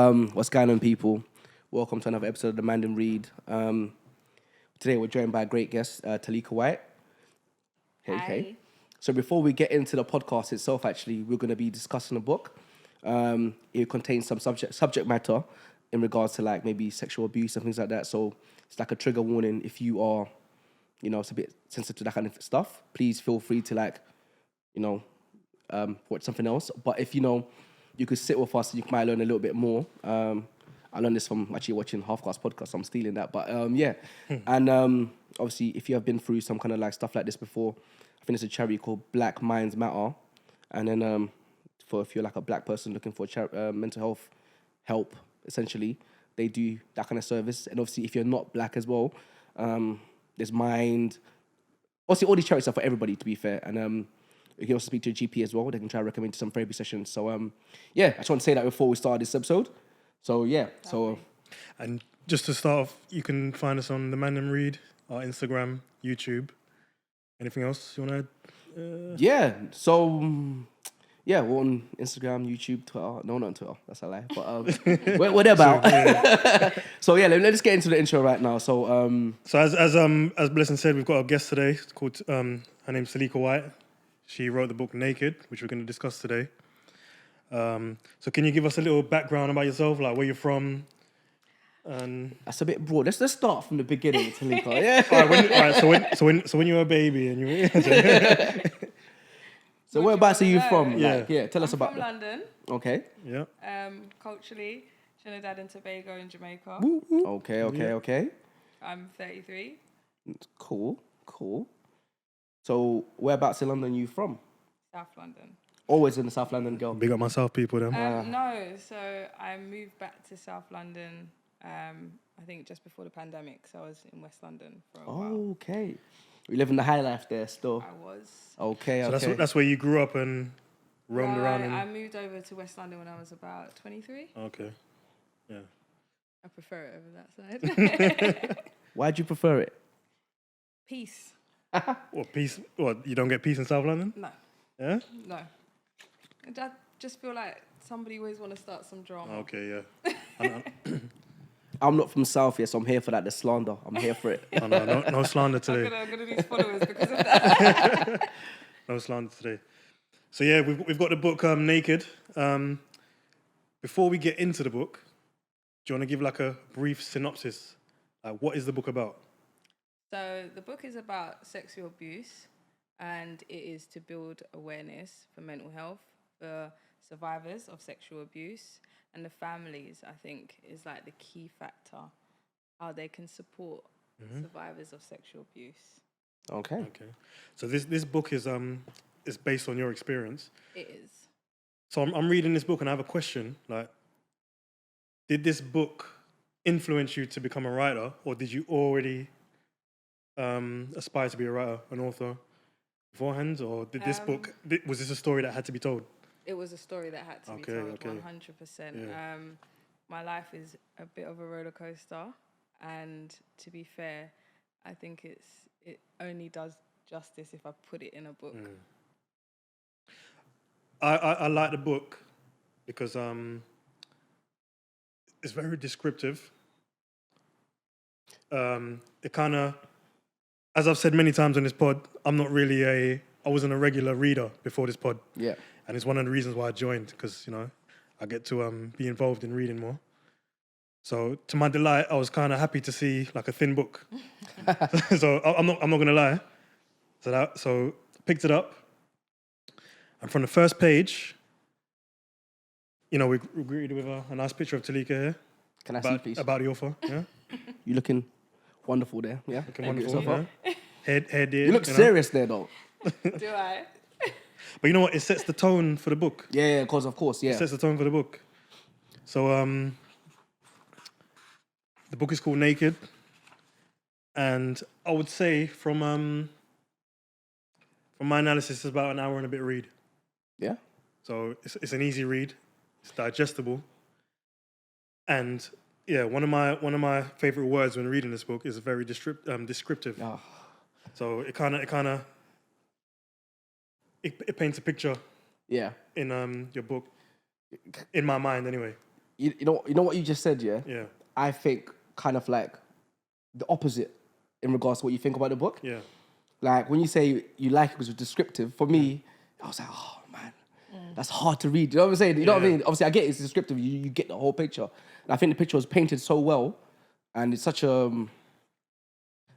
What's going on, people? Welcome to another episode of the Mandem Read. Today we're joined by a great guest, Taleka White. Hey. So before we get into the podcast itself, actually, we're going to be discussing a book. It contains some subject matter in regards to like maybe sexual abuse and things like that. So it's like a trigger warning if you are, it's a bit sensitive to that kind of stuff. Please feel free to watch something else. But if you could sit with us and you might learn a little bit more. I learned this from actually watching Half Class podcast, so I'm stealing that. But And obviously, if you have been through some kind of like stuff like this before, I think it's a charity called Black Minds Matter. And then for if you're like a black person looking for mental health help, essentially, they do that kind of service. And obviously, if you're not black as well, there's Mind. Obviously, all these charities are for everybody, to be fair. And you can also speak to a GP as well. They can try to recommend some therapy sessions. So, I just want to say that before we start this episode. So, And just to start off, you can find us on the Mandem Read, our Instagram, YouTube. Anything else you want to add? We're on Instagram, YouTube, Twitter. No, not on Twitter. That's a lie. But we're there about. So, let's get into the intro right now. So, as Blessing said, we've got a guest today. It's called, her name's Taleka White. She wrote the book Naked, which we're going to discuss today. So can you give us a little background about yourself, like where you're from? And that's a bit broad. Let's start from the beginning, Taleka. Yeah. All right. So when you were a baby and you were... So whereabouts are you from? Yeah. Tell us about from London. Okay. Yeah. Culturally, Trinidad and Tobago and Jamaica. Okay. I'm 33. Cool. So whereabouts in London are you from? South London. Always in the South London, girl. Big up my South people, then. No, so I moved back to South London, I think just before the pandemic. So I was in West London for a while. Okay. We live in the high life there still. I was. Okay. So that's where you grew up and roamed around? I moved over to West London when I was about 23. Okay. Yeah. I prefer it over that side. Why'd you prefer it? Peace. What, peace? What, you don't get peace in South London? No. Yeah? No. I just feel like somebody always want to start some drama. Okay, yeah. I'm not from South yet, so I'm here for that. The slander. I'm here for it. No slander today. I'm gonna lose followers because of that. No slander today. So yeah, we've got the book Naked. Before we get into the book, do you want to give like a brief synopsis? What is the book about? So the book is about sexual abuse, and it is to build awareness for mental health for survivors of sexual abuse, and the families, I think, is like the key factor, how they can support survivors of sexual abuse. Okay. So this book is based on your experience. It is. So I'm reading this book and I have a question. Like, did this book influence you to become a writer, or did you already aspire to be a writer, an author beforehand, or did this book, was this a story that had to be told? It was a story that had to be told, okay. 100%. Yeah. My life is a bit of a roller coaster, and to be fair, I think it only does justice if I put it in a book. I like the book because it's very descriptive. It kind of, as I've said many times on this pod, I wasn't a regular reader before this pod. Yeah. And it's one of the reasons why I joined, because, I get to be involved in reading more. So to my delight, I was kind of happy to see like a thin book. So I'm not going to lie. So picked it up. And from the first page, we greeted with a nice picture of Taleka here. Can I see, please? About the author, yeah? You looking wonderful there, yeah? Looking wonderful, yeah? Hair did. You look serious there, though. Do I? But you know what? It sets the tone for the book. Yeah, because of course, yeah. It sets the tone for the book. So the book is called Naked. And I would say from my analysis, it's about an hour and a bit read. Yeah. So it's an easy read. It's digestible. And yeah, one of my favorite words when reading this book is very descriptive. Oh. So it paints a picture. Yeah. In your book, in my mind anyway. you know what you just said, yeah? Yeah. I think kind of like the opposite in regards to what you think about the book. Yeah. Like when you say you like it because it's descriptive, for me, I was like, oh man, that's hard to read. You know what I'm saying? You know what I Yeah. mean? Obviously, I get it's descriptive. You get the whole picture. And I think the picture was painted so well, and it's such a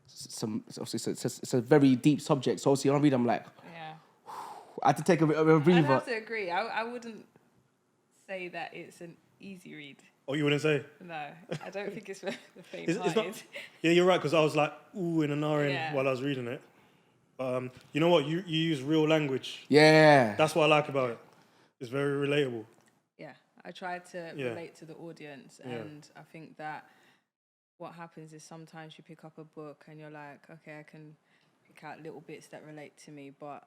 it's a very deep subject. So obviously, when I read, I'm like, Yeah. I had to take a bit of a I'd breather. have to agree. I wouldn't say that it's an easy read. Oh, you wouldn't say? No, I don't think it's for the It's faint-hearted. not. Yeah, you're right. Because I was like, ooh, in an ahhing Yeah. while I was reading it. You know what? You use real language. Yeah. That's what I like about it. It's very relatable. Yeah, I try to Yeah. relate to the audience, Yeah. and I think that what happens is sometimes you pick up a book and you're like, okay, I can pick out little bits that relate to me, but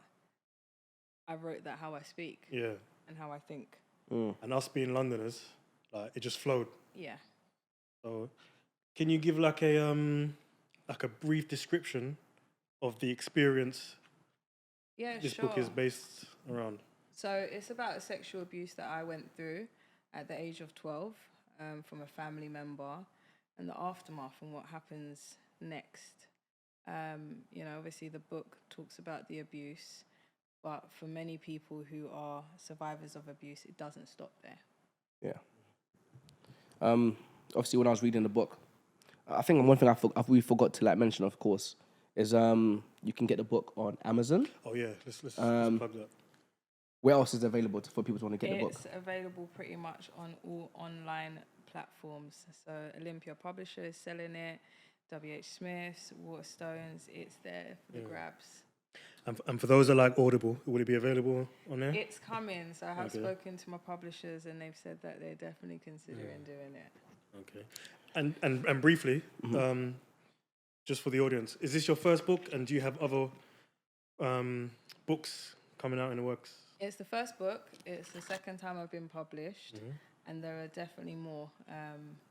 I wrote that how I speak Yeah. and how I think. And us being Londoners, like it just flowed. Yeah. So, can you give like a brief description of the experience Yeah, this sure. book is based around? So it's about sexual abuse that I went through at the age of 12 from a family member, and the aftermath and what happens next. Obviously the book talks about the abuse, but for many people who are survivors of abuse, it doesn't stop there. Yeah. Obviously, when I was reading the book, I think one thing we forgot to like mention, of course, is you can get the book on Amazon. Oh yeah, let's plug that. Where else is it available for people to want to get the book? It's available pretty much on all online platforms. So Olympia Publisher is selling it, WH Smith's, Waterstones, it's there for the grabs. And for those that like Audible, will it be available on there? It's coming. So I have Okay. spoken to my publishers and they've said that they're definitely considering doing it. Okay. And briefly, just for the audience, is this your first book, and do you have other books coming out in the works? It's the first book. It's the second time I've been published. And there are definitely more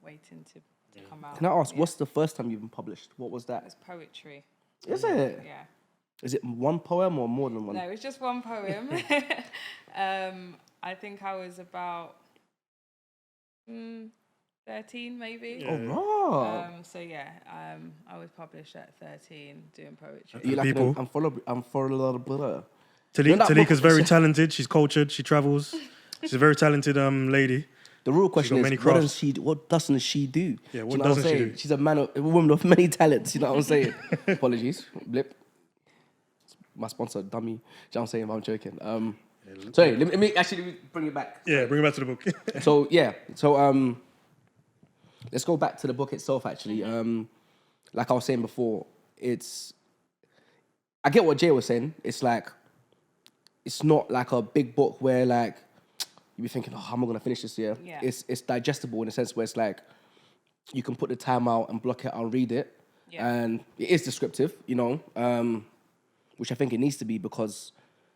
waiting to come out. Can I ask, what's the first time you've been published? What was that? It's poetry. Is it? Yeah. Is it one poem or more than one? No, it's just one poem. I think I was about 13 maybe. Yeah. Oh, right. I was published at 13 doing poetry. You like People. I'm for a lot of blah. Taleka's very talented. She's cultured. She travels. She's a very talented lady. The real question got is, many what doesn't she do? Yeah, Do what you know doesn't I'm she saying? do? She's a woman of many talents. You know what I'm saying? Apologies, blip. My sponsor, dummy. Do you know what I'm saying? But I'm joking. Sorry, let me bring it back. Yeah, bring it back to the book. So let's go back to the book itself. Actually, like I was saying before, I get what Jay was saying. It's not like a big book where like you be thinking, oh, how am I gonna finish this year? Yeah. It's digestible in a sense where it's like you can put the time out and block it and read it, and it is descriptive, which I think it needs to be, because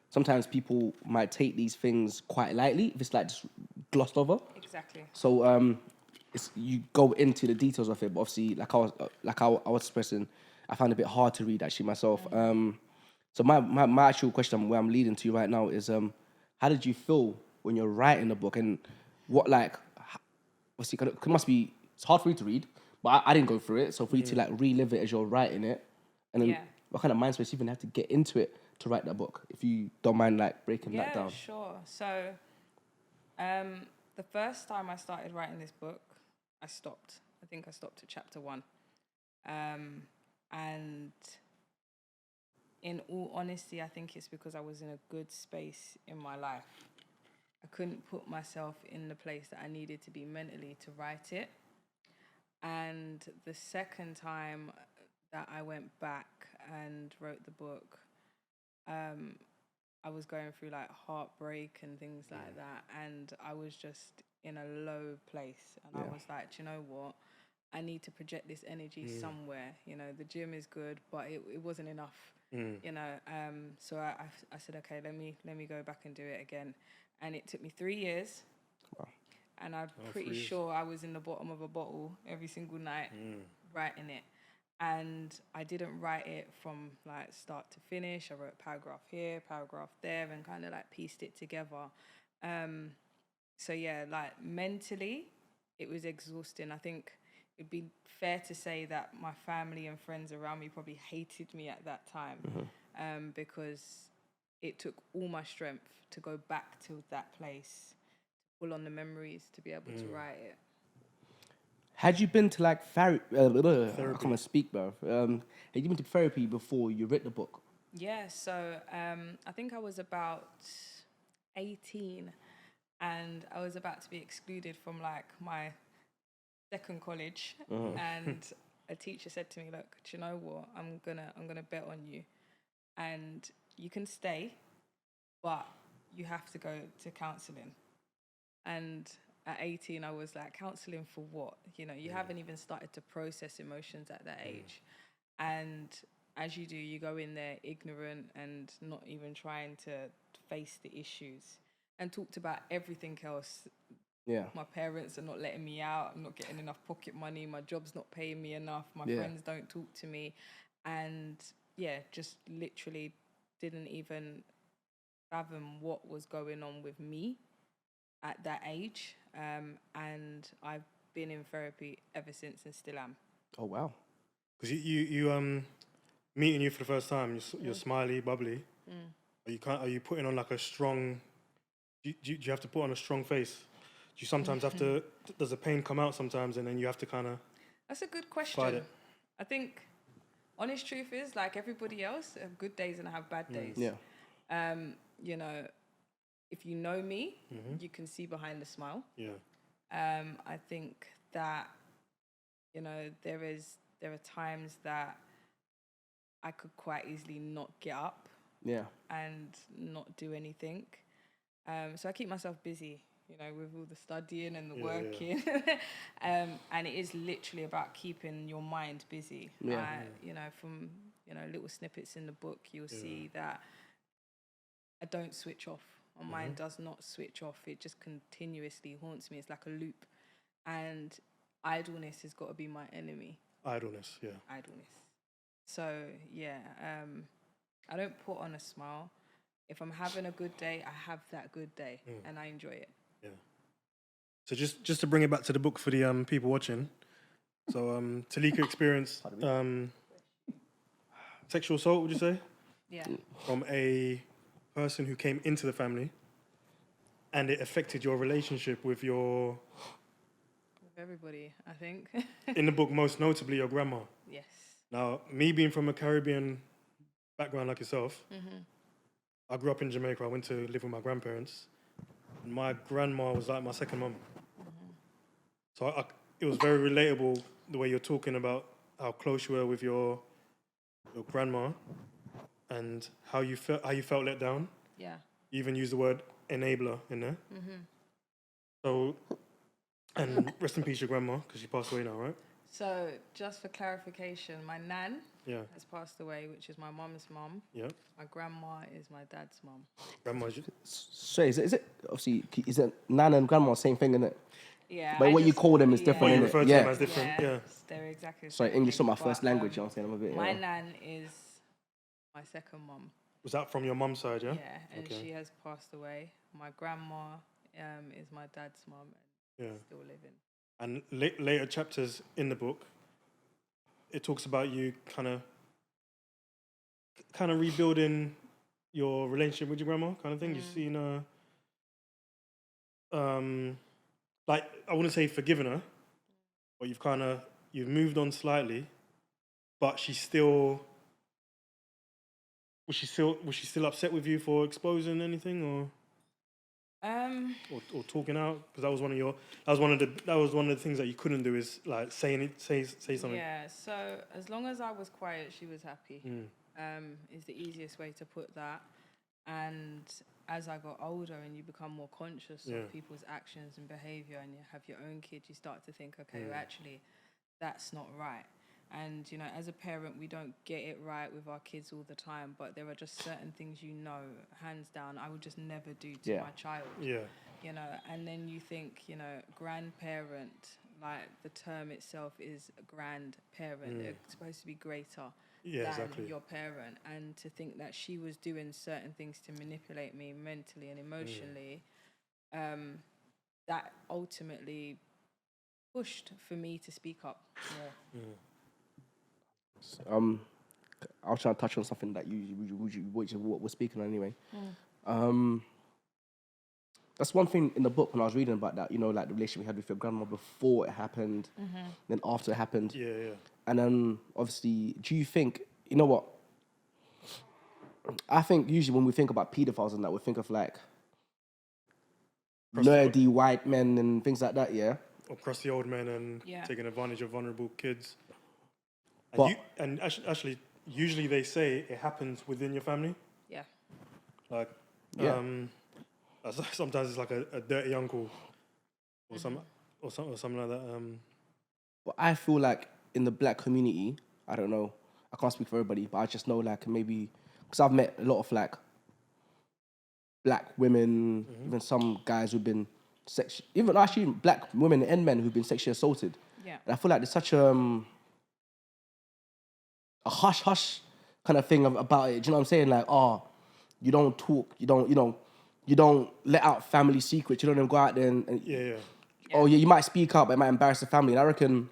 sometimes people might take these things quite lightly if it's like just glossed over. Exactly. So you go into the details of it, but obviously, like I was expressing, I found it a bit hard to read actually myself. So my actual question, where I'm leading to right now, is how did you feel when you're writing the book, and what obviously it's hard for you to read, but I didn't go through it, so for you to like relive it as you're writing it, and then what kind of mind space you even have to get into it to write that book, if you don't mind like breaking that down. Yeah, sure. So the first time I started writing this book, I stopped. I think I stopped at chapter 1. And in all honesty, I think it's because I was in a good space in my life. I couldn't put myself in the place that I needed to be mentally to write it. And the second time that I went back and wrote the book, I was going through like heartbreak and things like that, and I was just in a low place, and I was like, do you know what? I need to project this energy somewhere. The gym is good, but it wasn't enough. So I said, okay, let me go back and do it again, and it took me 3 years. Wow. And I'm pretty sure I was in the bottom of a bottle every single night writing it. And I didn't write it from like start to finish. I wrote paragraph here, paragraph there, and kind of like pieced it together. So yeah, like mentally, it was exhausting. I think it'd be fair to say that my family and friends around me probably hated me at that time, because it took all my strength to go back to that place, pull on the memories to be able to write it. Had you been to like I can't even speak, bro. Had you been to therapy before you read the book? Yeah, so I think I was about 18 and I was about to be excluded from like my second college, and a teacher said to me, look, do you know what, I'm gonna bet on you, and you can stay, but you have to go to counselling. And at 18 I was like, counselling for what? You haven't even started to process emotions at that age. And as you do, you go in there ignorant and not even trying to face the issues, and talked about everything else. Yeah. My parents are not letting me out. I'm not getting enough pocket money. My job's not paying me enough. My Yeah. friends don't talk to me. And yeah, just literally didn't even fathom what was going on with me at that age. And I've been in therapy ever since and still am. Oh, wow. Because you meeting you for the first time, you're smiley, bubbly. Are you putting on like a strong? Do you have to put on a strong face? Do you sometimes have to? Does the pain come out sometimes, and then you have to kind of? That's a good fight question. it? I think honest truth is, like everybody else, I have good days and I have bad days. Yeah. If you know me, you can see behind the smile. Yeah. I think that, there are times that I could quite easily not get up Yeah. and not do anything. So I keep myself busy, with all the studying and the working. And it is literally about keeping your mind busy. Yeah. From, little snippets in the book, you'll see that I don't switch off. My mind does not switch off. It just continuously haunts me. It's like a loop. And idleness has got to be my enemy. Idleness, yeah. Idleness. So, yeah, I don't put on a smile. If I'm having a good day, I have that good day and I enjoy it. Yeah. So just to bring it back to the book for the people watching. So Taleka experienced sexual assault, would you say? Yeah. From a person who came into the family, and it affected your relationship with With everybody, I think. in the book, most notably your grandma. Yes. Now, me being from a Caribbean background like yourself, I grew up in Jamaica. I went to live with my grandparents. And my grandma was like my second mum. So it was very relatable the way you're talking about how close you were with your grandma and how you felt let down. Yeah. You even used the word enabler in there. So, and rest in peace, your grandma, because she passed away now, right? So, just for clarification, my nan Yeah. has passed away, which is my mum's mum. Yeah. My grandma is my dad's mum. Grandma. So is it obviously is it Nana and Grandma same thing, isn't it? Yeah. But what you call them is different, What you innit? refer to them as different. Yeah. They're exactly the Sorry, same English is thing, not my first but, language. You know what I'm saying? I'm a bit. My nan is my second mum. Was that from your mum's side, yeah? Yeah, and she has passed away. My grandma is my dad's mum and still living. And later chapters in the book, it talks about you kind of rebuilding your relationship with your grandma, kind of thing. You've seen her, like I wouldn't say forgiven her, but you've moved on slightly, but she's still. Was she still upset with you for exposing anything or talking out? Because that was one of the things that you couldn't do is like say something. Yeah. So as long as I was quiet, she was happy. Is the easiest way to put that. And as I got older and you become more conscious of people's actions and behaviour, and you have your own kids, you start to think, okay, well, actually, that's not right. And, as a parent, we don't get it right with our kids all the time, but there are just certain things, hands down, I would just never do to my child. Yeah. And then you think, grandparent, like the term itself is a grandparent. They're supposed to be greater than your parent. And to think that she was doing certain things to manipulate me mentally and emotionally, that ultimately pushed for me to speak up more. I'll try to touch on something that which is what we're speaking on anyway. That's one thing in the book when I was reading about that, you know, like the relationship you had with your grandma before it happened, then after it happened. Yeah. And then obviously, do you think, you know what? I think usually when we think about pedophiles and that, we think of like nerdy white men and things like that, yeah? Or crusty old men and taking advantage of vulnerable kids. And, actually, usually they say it happens within your family. Yeah. Like, sometimes it's like a dirty uncle or something like that. But I feel like in the black community, I don't know, I can't speak for everybody, but I just know like maybe, because I've met a lot of like black women, even some guys who've been even actually black women and men who've been sexually assaulted. Yeah. And I feel like there's such a hush kind of thing about it. Do you know what I'm saying? Like, you don't talk, you don't let out family secrets. You don't go out there and you might speak up, but it might embarrass the family. And I reckon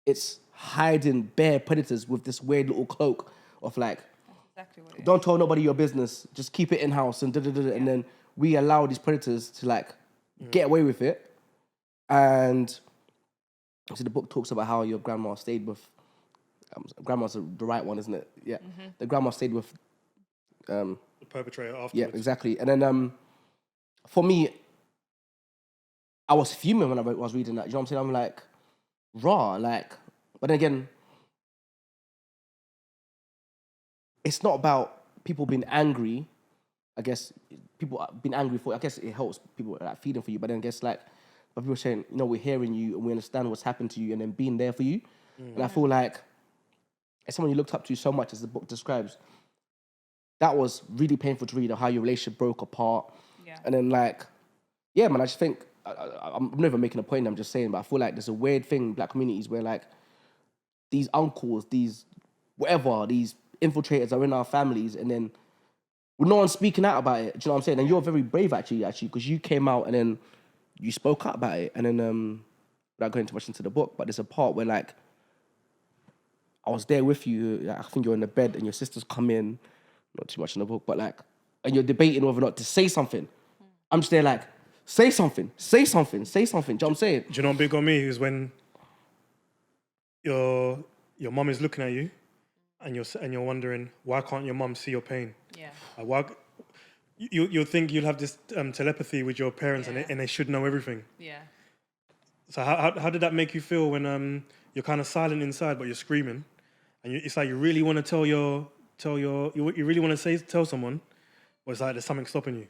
it's hiding bare predators with this weird little cloak of like, That's exactly what it don't tell nobody your business, just keep it in house and and then we allow these predators to like get away with it. And so the book talks about how your grandma stayed with. Grandma's the right one, isn't it? Yeah. The grandma stayed with the perpetrator afterwards. Yeah, exactly. And then for me, I was fuming when I was reading that. You know what I'm saying? I'm like, raw, like. But then again, it's not about people being angry. I guess people being angry for. I guess it helps people like feeding for you. But then I guess like, but people saying, you know, we're hearing you and we understand what's happened to you, and then being there for you. And I feel like, as someone you looked up to so much, as the book describes, that was really painful to read, how your relationship broke apart. Yeah. And then like, yeah, man, I just think, I'm never making a point, I'm just saying, but I feel like there's a weird thing in black communities where like, these uncles, these infiltrators are in our families, and then with no one speaking out about it. Do you know what I'm saying? And you're very brave actually, because you came out and then you spoke up about it. And then, without going too much into the book, but there's a part where like, I was there with you. I think you're in the bed and your sisters come in, not too much in the book, but like, and you're debating whether or not to say something. I'm just there like, say something. Do you know what I'm saying? Do you know what big on me is when your mum is looking at you and you're wondering, why can't your mum see your pain? Yeah. Why you'll think you'll have this telepathy with your parents and they should know everything. Yeah. So how did that make you feel when you're kind of silent inside but you're screaming, and it's like you really want to you really want to tell someone, or it's like there's something stopping you?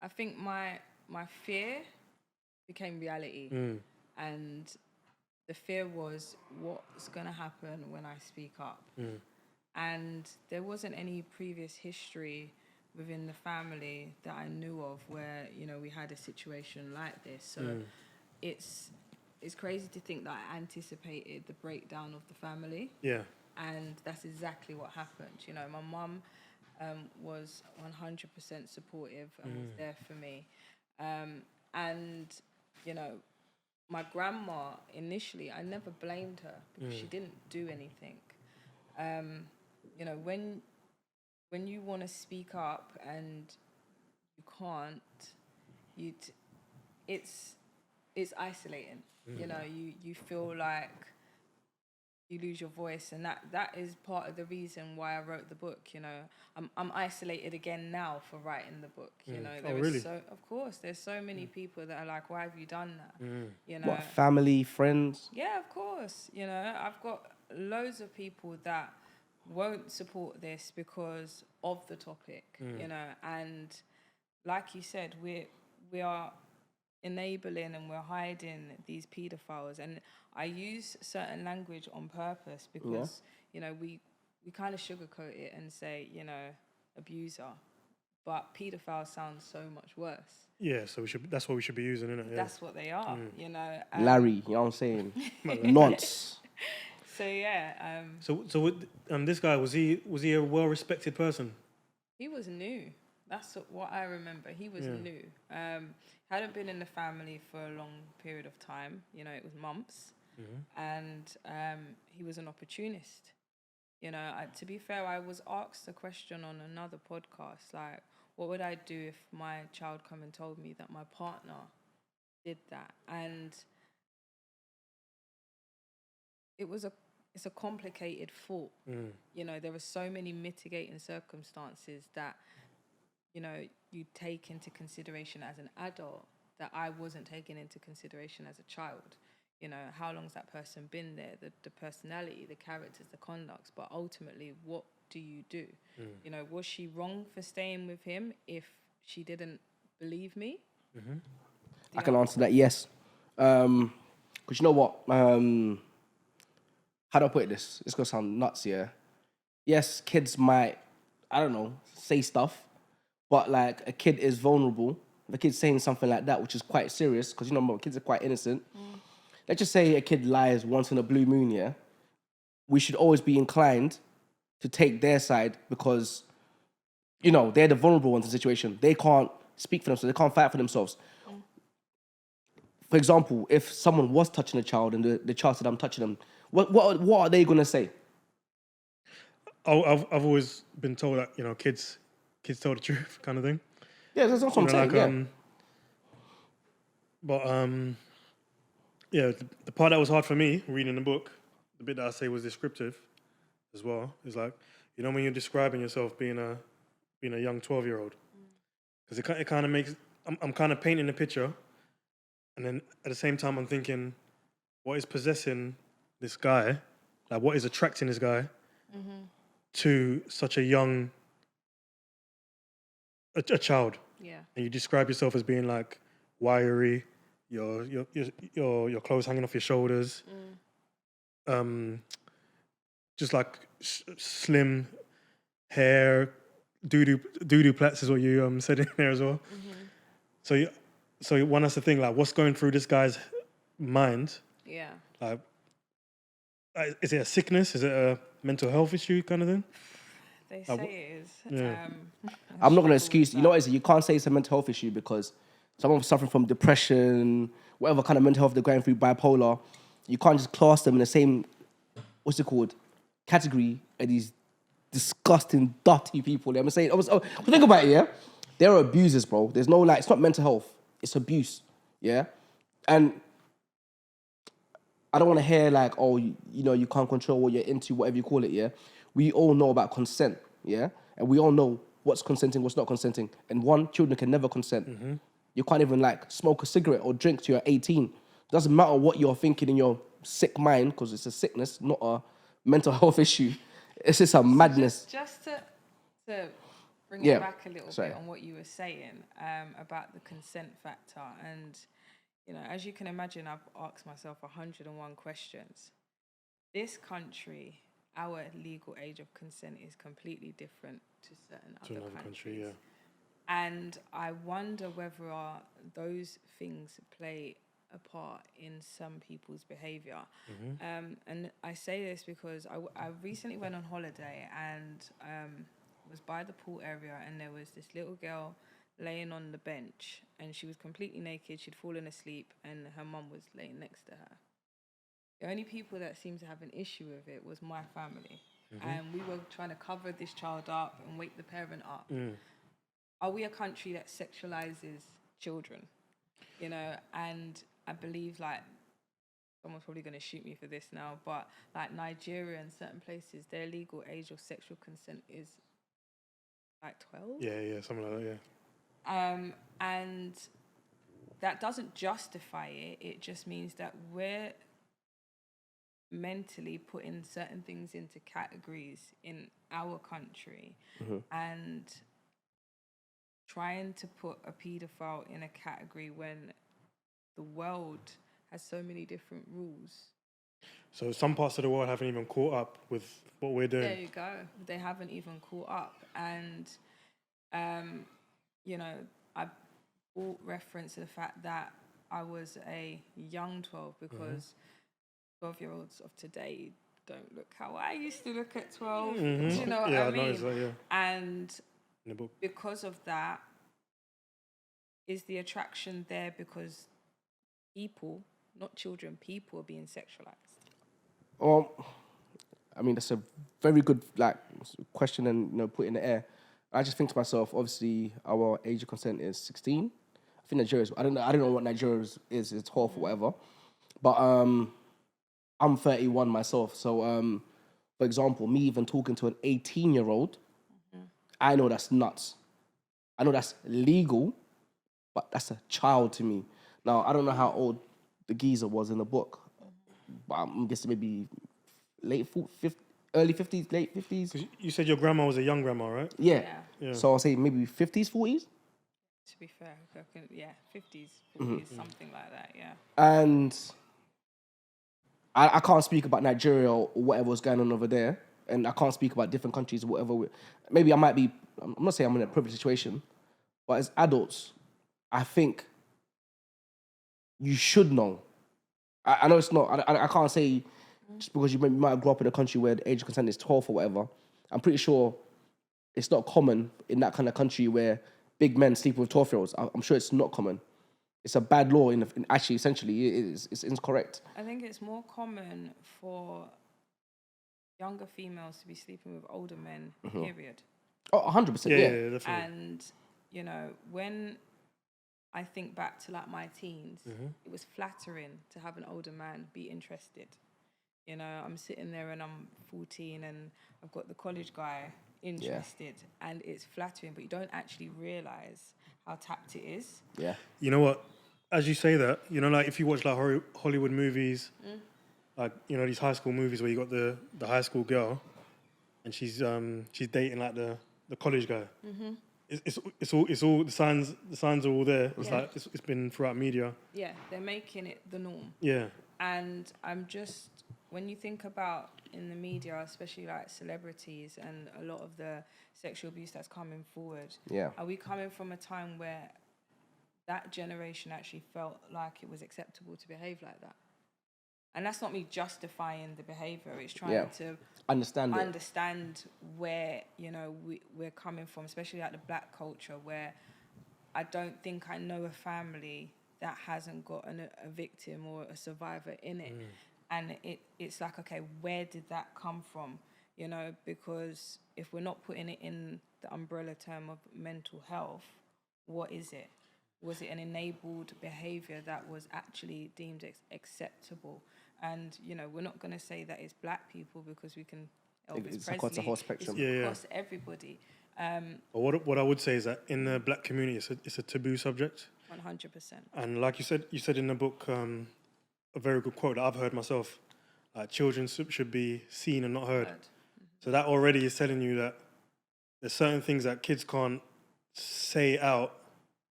I think my fear became reality, and the fear was what's gonna happen when I speak up, and there wasn't any previous history within the family that I knew of where, you know, we had a situation like this. So it's crazy to think that I anticipated the breakdown of the family. Yeah. And that's exactly what happened. You know, my mum was 100% supportive and was there for me. And, you know, my grandma, initially, I never blamed her because she didn't do anything. You know, when you want to speak up and you can't, it's isolating. You know, you feel like you lose your voice, and that is part of the reason why I wrote the book. You know, I'm isolated again now for writing the book. You know, there's so many people that are like, why have you done that? You know, what, family, friends? Yeah, of course. You know, I've got loads of people that won't support this because of the topic. You know, and like you said, we are enabling and we're hiding these pedophiles, and I use certain language on purpose because you know we kind of sugarcoat it and say, you know, abuser, but pedophile sounds so much worse. Yeah, so that's what we should be using, isn't it? Yeah. That's what they are, you know. Larry, you know what I'm saying? Nonce. So yeah. So with, this guy, was he a well-respected person? He was new. That's what I remember. He was new. Hadn't been in the family for a long period of time. You know, it was months. And he was an opportunist. You know, to be fair, I was asked a question on another podcast, like, what would I do if my child come and told me that my partner did that? And it's a complicated thought. You know, there are so many mitigating circumstances that, you know, you take into consideration as an adult that I wasn't taking into consideration as a child. You know, how long's that person been there? The personality, the characters, the conducts. But ultimately, what do you do? You know, was she wrong for staying with him if she didn't believe me? I can answer that, yes. Because you know what? How do I put this? It's going to sound nuts, yeah? Yes, kids might, I don't know, say stuff. But, like, a kid is vulnerable. If a kid's saying something like that, which is quite serious, because, you know, kids are quite innocent. Let's just say a kid lies once in a blue moon, yeah? We should always be inclined to take their side because, you know, they're the vulnerable ones in the situation. They can't speak for themselves. They can't fight for themselves. For example, if someone was touching a child and the child said, I'm touching them, what are they going to say? I've always been told that, you know, kids tell the truth kind of thing. Yeah, that's what I'm saying, yeah. Yeah, the part that was hard for me reading the book, the bit that I say was descriptive as well, is like, you know, when you're describing yourself being a young 12-year-old, because it kind of makes, I'm kind of painting a picture, and then at the same time I'm thinking, what is possessing this guy, like what is attracting this guy to such a young, a child? Yeah. And you describe yourself as being like wiry, your clothes hanging off your shoulders, just like slim hair, doo-doo plaits is what you said in there as well. So one has to think like, what's going through this guy's mind? Yeah. Like, is it a sickness? Is it a mental health issue kind of thing? They say it is. Yeah. I'm not going to excuse, you know what it is? You can't say it's a mental health issue because someone suffering from depression, whatever kind of mental health they're going through, bipolar, you can't just class them in the same, what's it called, category of these disgusting, dirty people. I'm saying, think about it, yeah? They're abusers, bro. There's no, like, it's not mental health. It's abuse, yeah? And I don't want to hear, like, oh, you know, you can't control what you're into, whatever you call it, yeah? We all know about consent, yeah? And we all know what's consenting, what's not consenting. And children can never consent. You can't even, like, smoke a cigarette or drink till you're 18. It doesn't matter what you're thinking in your sick mind, because it's a sickness, not a mental health issue. It's just a madness. Just to bring it back a little bit on what you were saying about the consent factor. And, you know, as you can imagine, I've asked myself 101 questions. This country, our legal age of consent is completely different to certain other countries. Yeah. And I wonder whether those things play a part in some people's behaviour. And I say this because I recently went on holiday and was by the pool area, and there was this little girl laying on the bench, and she was completely naked. She'd fallen asleep, and her mum was laying next to her. The only people that seemed to have an issue with it was my family. And we were trying to cover this child up and wake the parent up. Are we a country that sexualizes children? You know, and I believe, like, someone's probably going to shoot me for this now, but like Nigeria and certain places, their legal age of sexual consent is like 12. Yeah, something like that, yeah. And that doesn't justify it. It just means that we're mentally putting certain things into categories in our country and trying to put a paedophile in a category when the world has so many different rules. So some parts of the world haven't even caught up with what we're doing. There you go. They haven't even caught up. And, you know, I brought reference to the fact that I was a young 12 because 12-year-olds of today don't look how I used to look at 12. Do you know what I mean? Yeah. And in the book. Because of that, is the attraction there because people, not children, people are being sexualized? Well, I mean, that's a very good question and put in the air. I just think to myself, obviously, our age of consent is 16. I think Nigeria's. I don't know what Nigeria is. It's 12 or whatever. But I'm 31 myself, so for example, me even talking to an 18-year-old, I know that's nuts. I know that's legal, but that's a child to me. Now, I don't know how old the geezer was in the book, but I'm guessing maybe early 50s, late 50s. 'Cause you said your grandma was a young grandma, right? Yeah. Yeah. So I'll say maybe 50s, 40s. To be fair, 50s, 40s, something like that, yeah. And I can't speak about Nigeria or whatever was going on over there. And I can't speak about different countries or whatever. Maybe I might be, I'm not saying I'm in a privileged situation, but as adults, I think you should know. I know it's not, I can't say just because you might grow up in a country where the age of consent is 12 or whatever. I'm pretty sure it's not common in that kind of country where big men sleep with 12-year-olds. I'm sure it's not common. It's a bad law. Actually, essentially, it's incorrect. I think it's more common for younger females to be sleeping with older men, period. Oh, 100%, Yeah, yeah. definitely. And, when I think back to my teens, it was flattering to have an older man be interested. I'm sitting there and I'm 14 and I've got the college guy interested and it's flattering, but you don't actually realize how tapped it is. Yeah. You know what? As you say that, if you watch Hollywood movies, these high school movies where you got the high school girl, and she's dating the college guy. It's all the signs are all there. It's it's been throughout media. Yeah, they're making it the norm. Yeah. And when you think about in the media, especially celebrities and a lot of the sexual abuse that's coming forward, are we coming from a time where that generation actually felt like it was acceptable to behave like that? And that's not me justifying the behavior. It's trying to understand where, we're coming from, especially the black culture, where I don't think I know a family that hasn't got a victim or a survivor in it. And it's okay, where did that come from? Because if we're not putting it in the umbrella term of mental health, what is it? Was it an enabled behavior that was actually deemed acceptable? And, we're not going to say that it's black people because we can Elvis Presley. Across the whole spectrum. It's across everybody. But what I would say is that in the black community, it's a taboo subject. 100%. And like you said in the book, a very good quote that I've heard myself, children should be seen and not heard. So that already is telling you that there's certain things that kids can't say out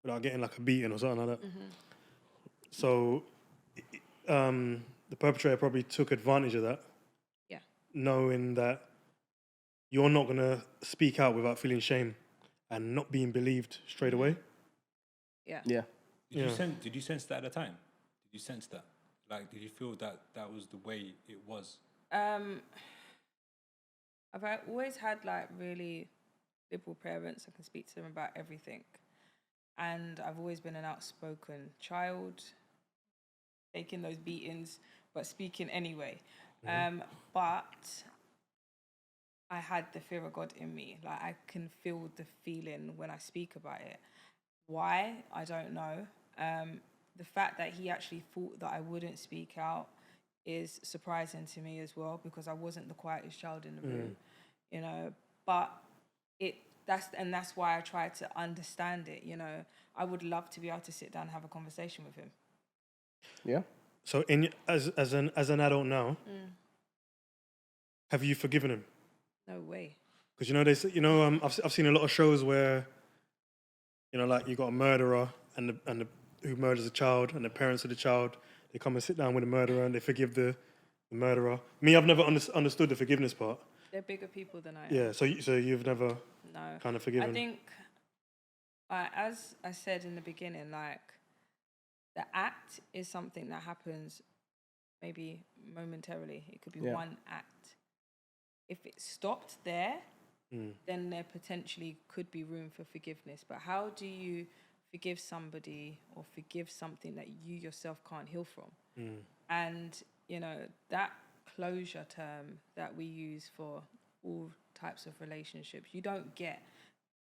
without getting a beating or something like that. So the perpetrator probably took advantage of that. Yeah. Knowing that you're not going to speak out without feeling shame and not being believed straight away. Yeah. Yeah. Did you sense that at the time? Did you sense that? Did you feel that that was the way it was? I've always had really liberal parents. I can speak to them about everything. And I've always been an outspoken child, taking those beatings, but speaking anyway. But I had the fear of God in me. I can feel the feeling when I speak about it. Why? I don't know. The fact that he actually thought that I wouldn't speak out is surprising to me as well, because I wasn't the quietest child in the room, But that's why I tried to understand it. I would love to be able to sit down and have a conversation with him. Yeah. So as an adult now, have you forgiven him? No way. Because I've seen a lot of shows where you got a murderer and who murders a child, and the parents of the child, they come and sit down with the murderer and they forgive the murderer. Me, I've never understood the forgiveness part. They're bigger people than I am. Yeah, so you've never kind of forgiven. I think, as I said in the beginning, the act is something that happens maybe momentarily. It could be one act. If it stopped there, then there potentially could be room for forgiveness. But how do you forgive somebody or forgive something that you yourself can't heal from? And, you know, that closure term that we use for all types of relationships, you don't get.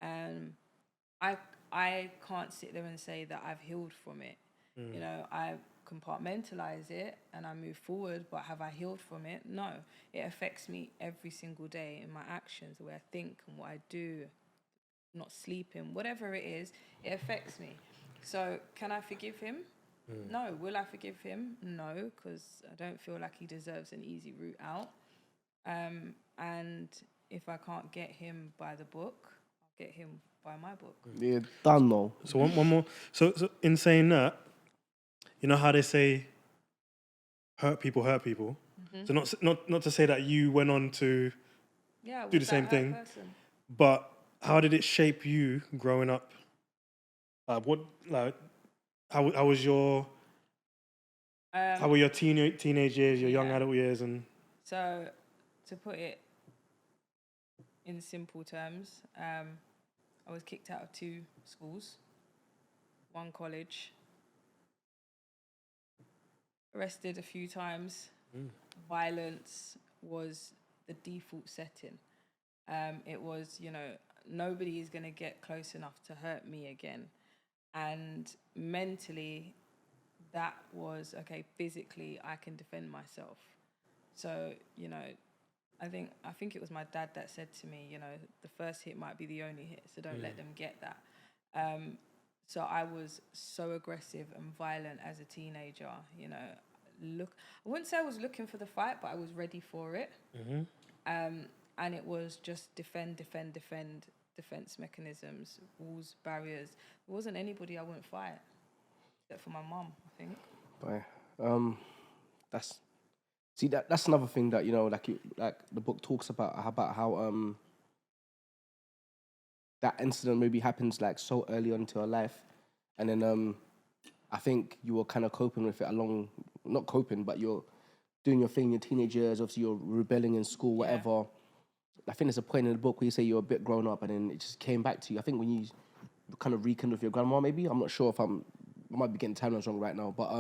I can't sit there and say that I've healed from it. You know, I compartmentalize it and I move forward, but have I healed from it? No. It affects me every single day in my actions, the way I think and what I do, not sleeping, whatever it is, it affects me. So can I forgive him? No. Will I forgive him? No, because I don't feel like he deserves an easy route out. And if I can't get him by the book, I'll get him by my book. Yeah, done though. So one more. So in saying that, you know how they say, hurt people hurt people. So not to say that you went on to do the same thing, but how did it shape you growing up? How was your how were your teenage years, your young adult years, and so to put it in simple terms, I was kicked out of 2 schools, 1 college, arrested a few times. Violence was the default setting. It was, you know, nobody is going to get close enough to hurt me again. And mentally, that was, okay, physically, I can defend myself. So, you know, I think it was my dad that said to me, you know, the first hit might be the only hit, so don't let them get that. So I was so aggressive and violent as a teenager, you know. I wouldn't say I was looking for the fight, but I was ready for it. And it was just defense mechanisms, walls, barriers. There wasn't anybody I wouldn't fight, except for my mum, I think. But that's another thing that, you know, like the book talks about how that incident maybe happens like so early on into her life, and then I think you were kind of coping with it not coping, but you're doing your thing in your teenage years. Obviously, you're rebelling in school, whatever. Yeah. I think there's a point in the book where you say you're a bit grown up, and then it just came back to you. I think when you kind of rekindled with your grandma, maybe. I'm not sure if I might be getting timelines wrong right now, but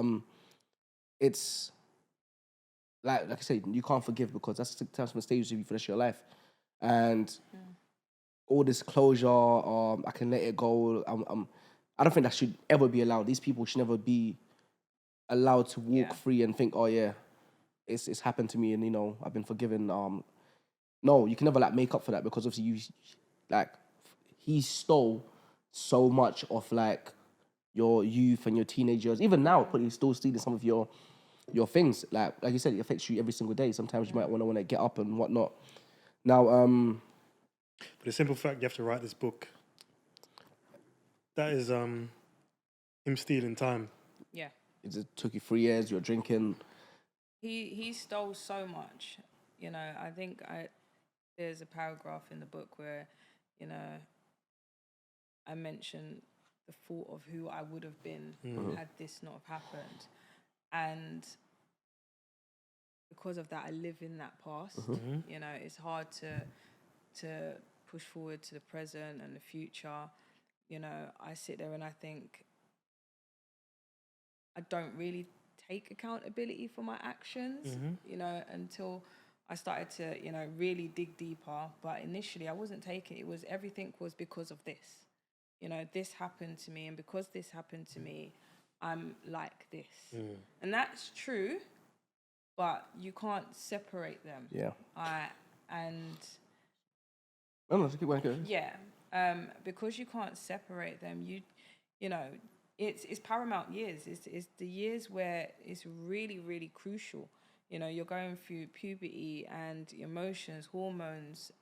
it's like I said, you can't forgive because that's the time when stays with you for the rest of your life, and all this closure, I can let it go. I don't think that should ever be allowed. These people should never be allowed to walk free and think, oh yeah, it's happened to me, and you know I've been forgiven. No, you can never like make up for that, because obviously he stole so much of like your youth and your teenage years. Even now, probably still stealing some of your things. Like you said, it affects you every single day. Sometimes you might want to get up and whatnot. Now, for the simple fact you have to write this book, that is him stealing time. Yeah. It took you 3 years. You're drinking. He stole so much. You know, I think there's a paragraph in the book where, you know, I mentioned the thought of who I would have been had this not have happened. And because of that, I live in that past. You know, it's hard to push forward to the present and the future. You know, I sit there and I think I don't really take accountability for my actions, you know, until I started to, you know, really dig deeper. But initially I wasn't taking it. Everything was because of this. You know, this happened to me, and because this happened to me, I'm like this. And that's true, but you can't separate them. Yeah. Because you can't separate them, you know, it's paramount years. It's the years where it's really, really crucial. You know, you're going through puberty and emotions, hormones.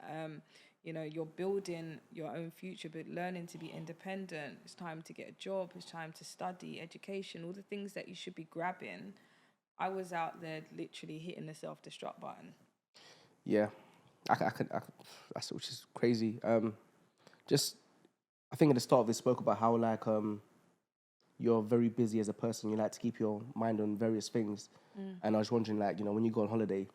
You know, you're building your own future, but learning to be independent. It's time to get a job. It's time to study, education, all the things that you should be grabbing. I was out there literally hitting the self-destruct button. Yeah, I could. That's which is crazy. I think at the start of this spoke about how like you're very busy as a person. You like to keep your mind on various things, and I was wondering, like, you know, when you go on holiday,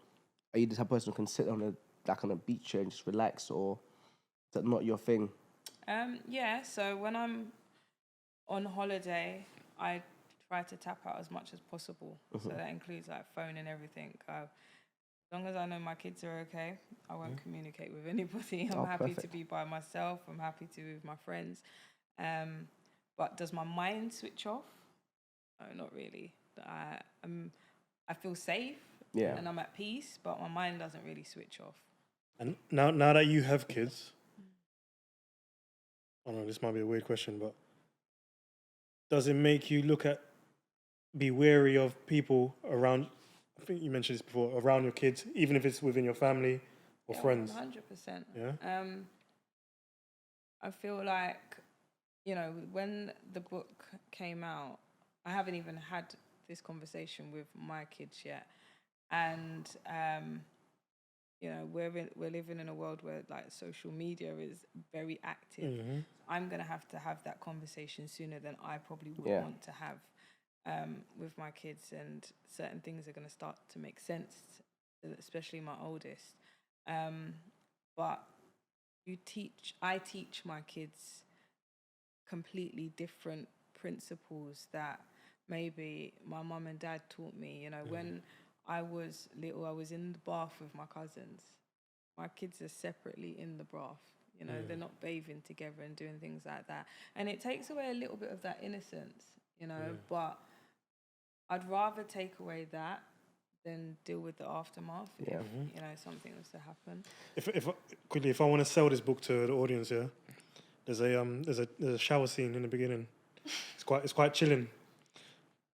are you the type of person who can sit on a beach chair and just relax, or that not your thing? Yeah, so when I'm on holiday, I try to tap out as much as possible. So that includes like phone and everything. As long as I know my kids are okay, I won't communicate with anybody. I'm happy to perfect. be by myself. I'm happy to be with my friends. But does my mind switch off? No, not really. I feel safe and I'm at peace, but my mind doesn't really switch off. And now that you have kids, I don't know, this might be a weird question, but does it make you be wary of people around, I think you mentioned this before, around your kids, even if it's within your family or friends? 100%. Yeah? I feel like, when the book came out, I haven't even had this conversation with my kids yet. And, we're living in a world where like social media is very active. I'm going to have that conversation sooner than I probably would want to have with my kids, and certain things are going to start to make sense, especially my oldest. But I teach my kids completely different principles that maybe my mum and dad taught me. When I was little, I was in the bath with my cousins. My kids are separately in the bath. They're not bathing together and doing things like that. And it takes away a little bit of that innocence, but I'd rather take away that than deal with the aftermath if, something was to happen. If I want to sell this book to the audience, there's a shower scene in the beginning. It's quite chilling.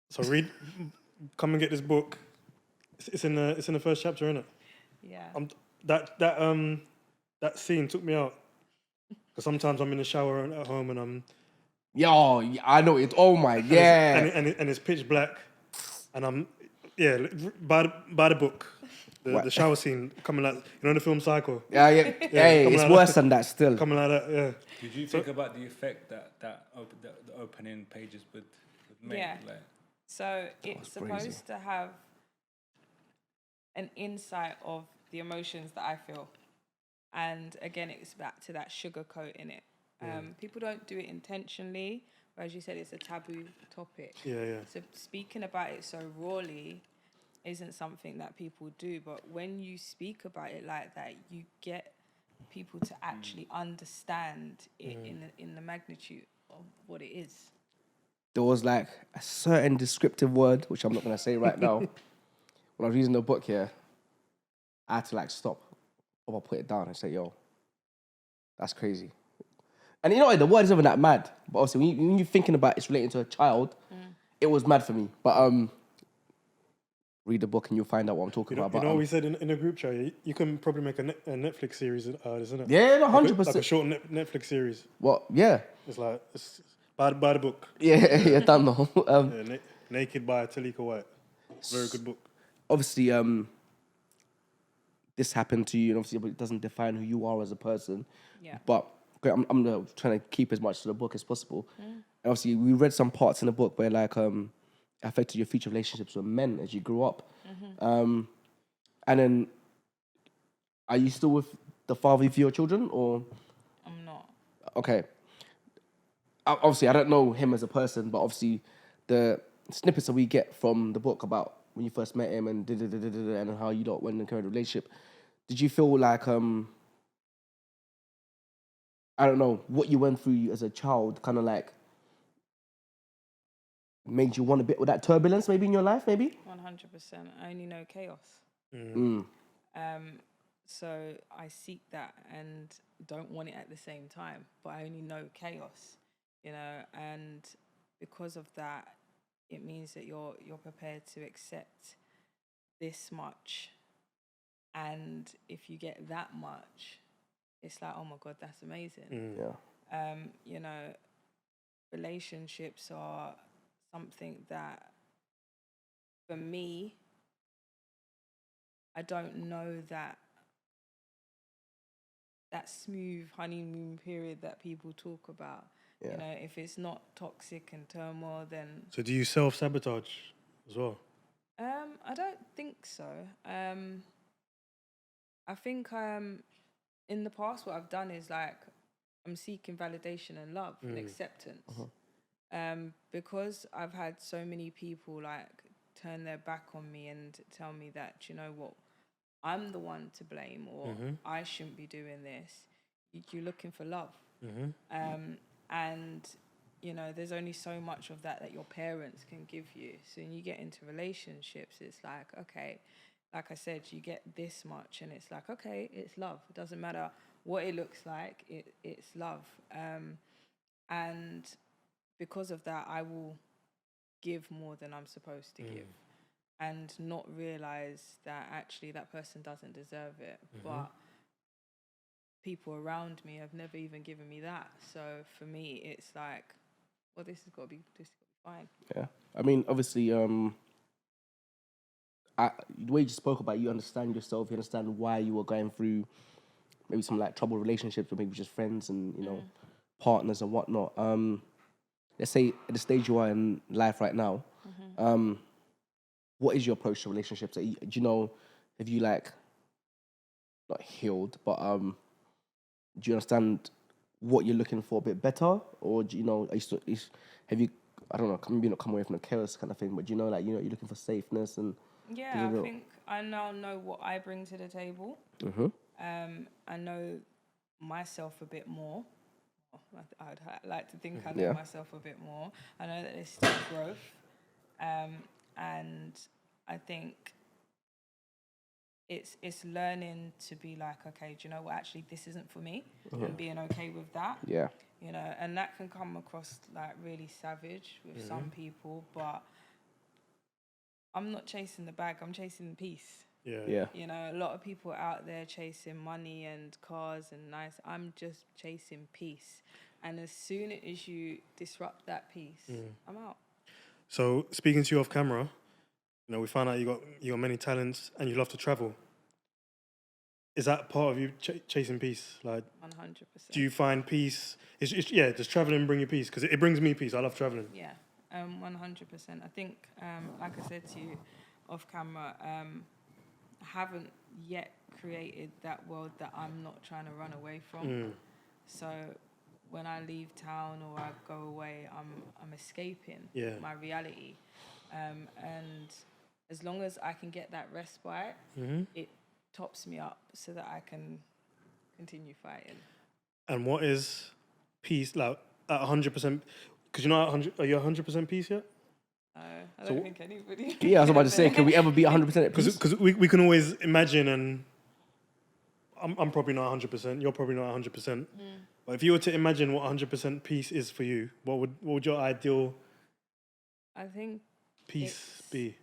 So come and get this book. It's in the first chapter, isn't it? Yeah. That scene took me out, because sometimes I'm in the shower at home and I'm I know it. Oh my, and it's pitch black, and I'm by the book. The shower scene coming like, the film Psycho. Hey, it's like worse that. than that still. Coming like that, yeah. Did you think about the effect that the opening pages would make? Yeah. Like, so it's supposed crazy. to have an insight of the emotions that I feel. And again, it's back to that sugar coat in it. People don't do it intentionally, but as you said, it's a taboo topic. Yeah. So speaking about it so rawly isn't something that people do. But when you speak about it like that, you get people to actually understand it in the magnitude of what it is. There was like a certain descriptive word, which I'm not going to say right now. When I was reading the book here, I had to like stop or put it down and say, yo, that's crazy. And the word isn't even that mad. But also, when you're thinking about it's relating to a child, it was mad for me. But read the book and you'll find out what I'm talking about. You know what we said in the group chat? You can probably make a Netflix series out of this, isn't it? Yeah, no, 100%. Like a short Netflix series. Well, yeah. It's like, buy the book. Yeah, done though. Naked by Taleka White. Very good book. Obviously, this happened to you, and obviously it doesn't define who you are as a person. Yeah. But I'm trying to keep as much to the book as possible. And obviously, we read some parts in the book where like affected your future relationships with men as you grew up. And then, are you still with the father of your children, or? I'm not. Okay. Obviously, I don't know him as a person, but obviously, the snippets that we get from the book about when you first met him and and how you went in a current relationship, did you feel like I don't know what you went through as a child, kind of like made you want a bit of that turbulence maybe in your life, maybe? 100%. I only know chaos. So I seek that and don't want it at the same time, but I only know chaos, and because of that, it means that you're prepared to accept this much, and if you get that much, it's like, oh my God, that's amazing. Relationships are something that, for me, I don't know that smooth honeymoon period that people talk about. If it's not toxic and turmoil, then... So do you self-sabotage as well? I don't think so. I think in the past, what I've done is like I'm seeking validation and love and acceptance. Because I've had so many people like turn their back on me and tell me that, you know what, I'm the one to blame, or I shouldn't be doing this. You're looking for love. And, you know, there's only so much of that your parents can give you. So when you get into relationships, it's like, okay, like I said, you get this much and it's like, okay, it's love. It doesn't matter what it looks like, it's love. And because of that, I will give more than I'm supposed to give, and not realize that actually that person doesn't deserve it. But people around me have never even given me that. So for me, it's like, well, this has got to be fine. Yeah, I mean, obviously, the way you spoke about it, you understand yourself, you understand why you were going through maybe some like troubled relationships, or maybe just friends and, you know, partners and whatnot. Let's say at the stage you are in life right now, what is your approach to relationships? Do you know, have you like, not healed, but do you understand what you're looking for a bit better? Or do you know, have you, I don't know, maybe not come away from the chaos kind of thing, but do you know, like, you know, you're looking for safeness and... Yeah, I think I now know what I bring to the table. I know myself a bit more. I'd like to think I know myself a bit more. I know that there's still growth. And I think it's learning to be like, okay, do you know what, actually this isn't for me, and being okay with that. Yeah. You know, and that can come across like really savage with some people, but I'm not chasing the bag, I'm chasing peace. Yeah. You know, a lot of people out there chasing money and cars and nice. I'm just chasing peace. And as soon as you disrupt that peace, I'm out. So speaking to you off camera, you know, we found out you got many talents and you love to travel. Is that part of you chasing peace? Like, 100%. do you find peace? Does traveling bring you peace? Because it brings me peace. I love traveling. Yeah, 100%. I think, like I said to you off camera, I haven't yet created that world that I'm not trying to run away from. So when I leave town or I go away, I'm escaping my reality. And as long as I can get that respite, it tops me up so that I can continue fighting. And what is peace like at 100%? Because you're not at 100. Are you 100% peace yet? I don't think anybody. Yeah, I was about to say, can we ever be 100% at peace? Because we can always imagine, and I'm probably not 100%. You're probably not 100%. But if you were to imagine what 100% peace is for you, what would your ideal? I think peace be?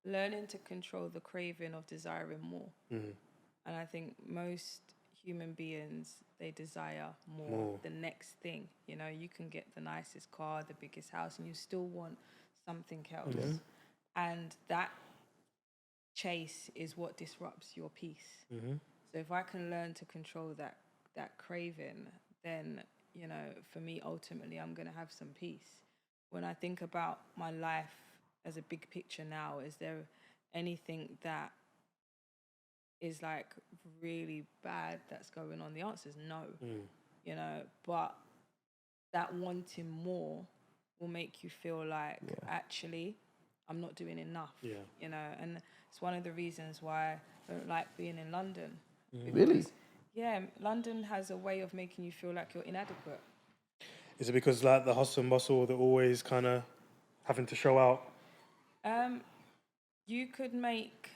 Learning to control the craving of desiring more. And I think most human beings, they desire more. The next thing. You know, you can get the nicest car, the biggest house, and you still want something else. And that chase is what disrupts your peace. So if I can learn to control that craving, then, you know, for me, ultimately, I'm going to have some peace. When I think about my life as a big picture now, is there anything that is like really bad that's going on? The answer is no. You know, but that wanting more will make you feel like, actually, I'm not doing enough. You know, and it's one of the reasons why I don't like being in London. Really? Yeah, London has a way of making you feel like you're inadequate. Is it because like the hustle and bustle, they're always kind of having to show out? You could make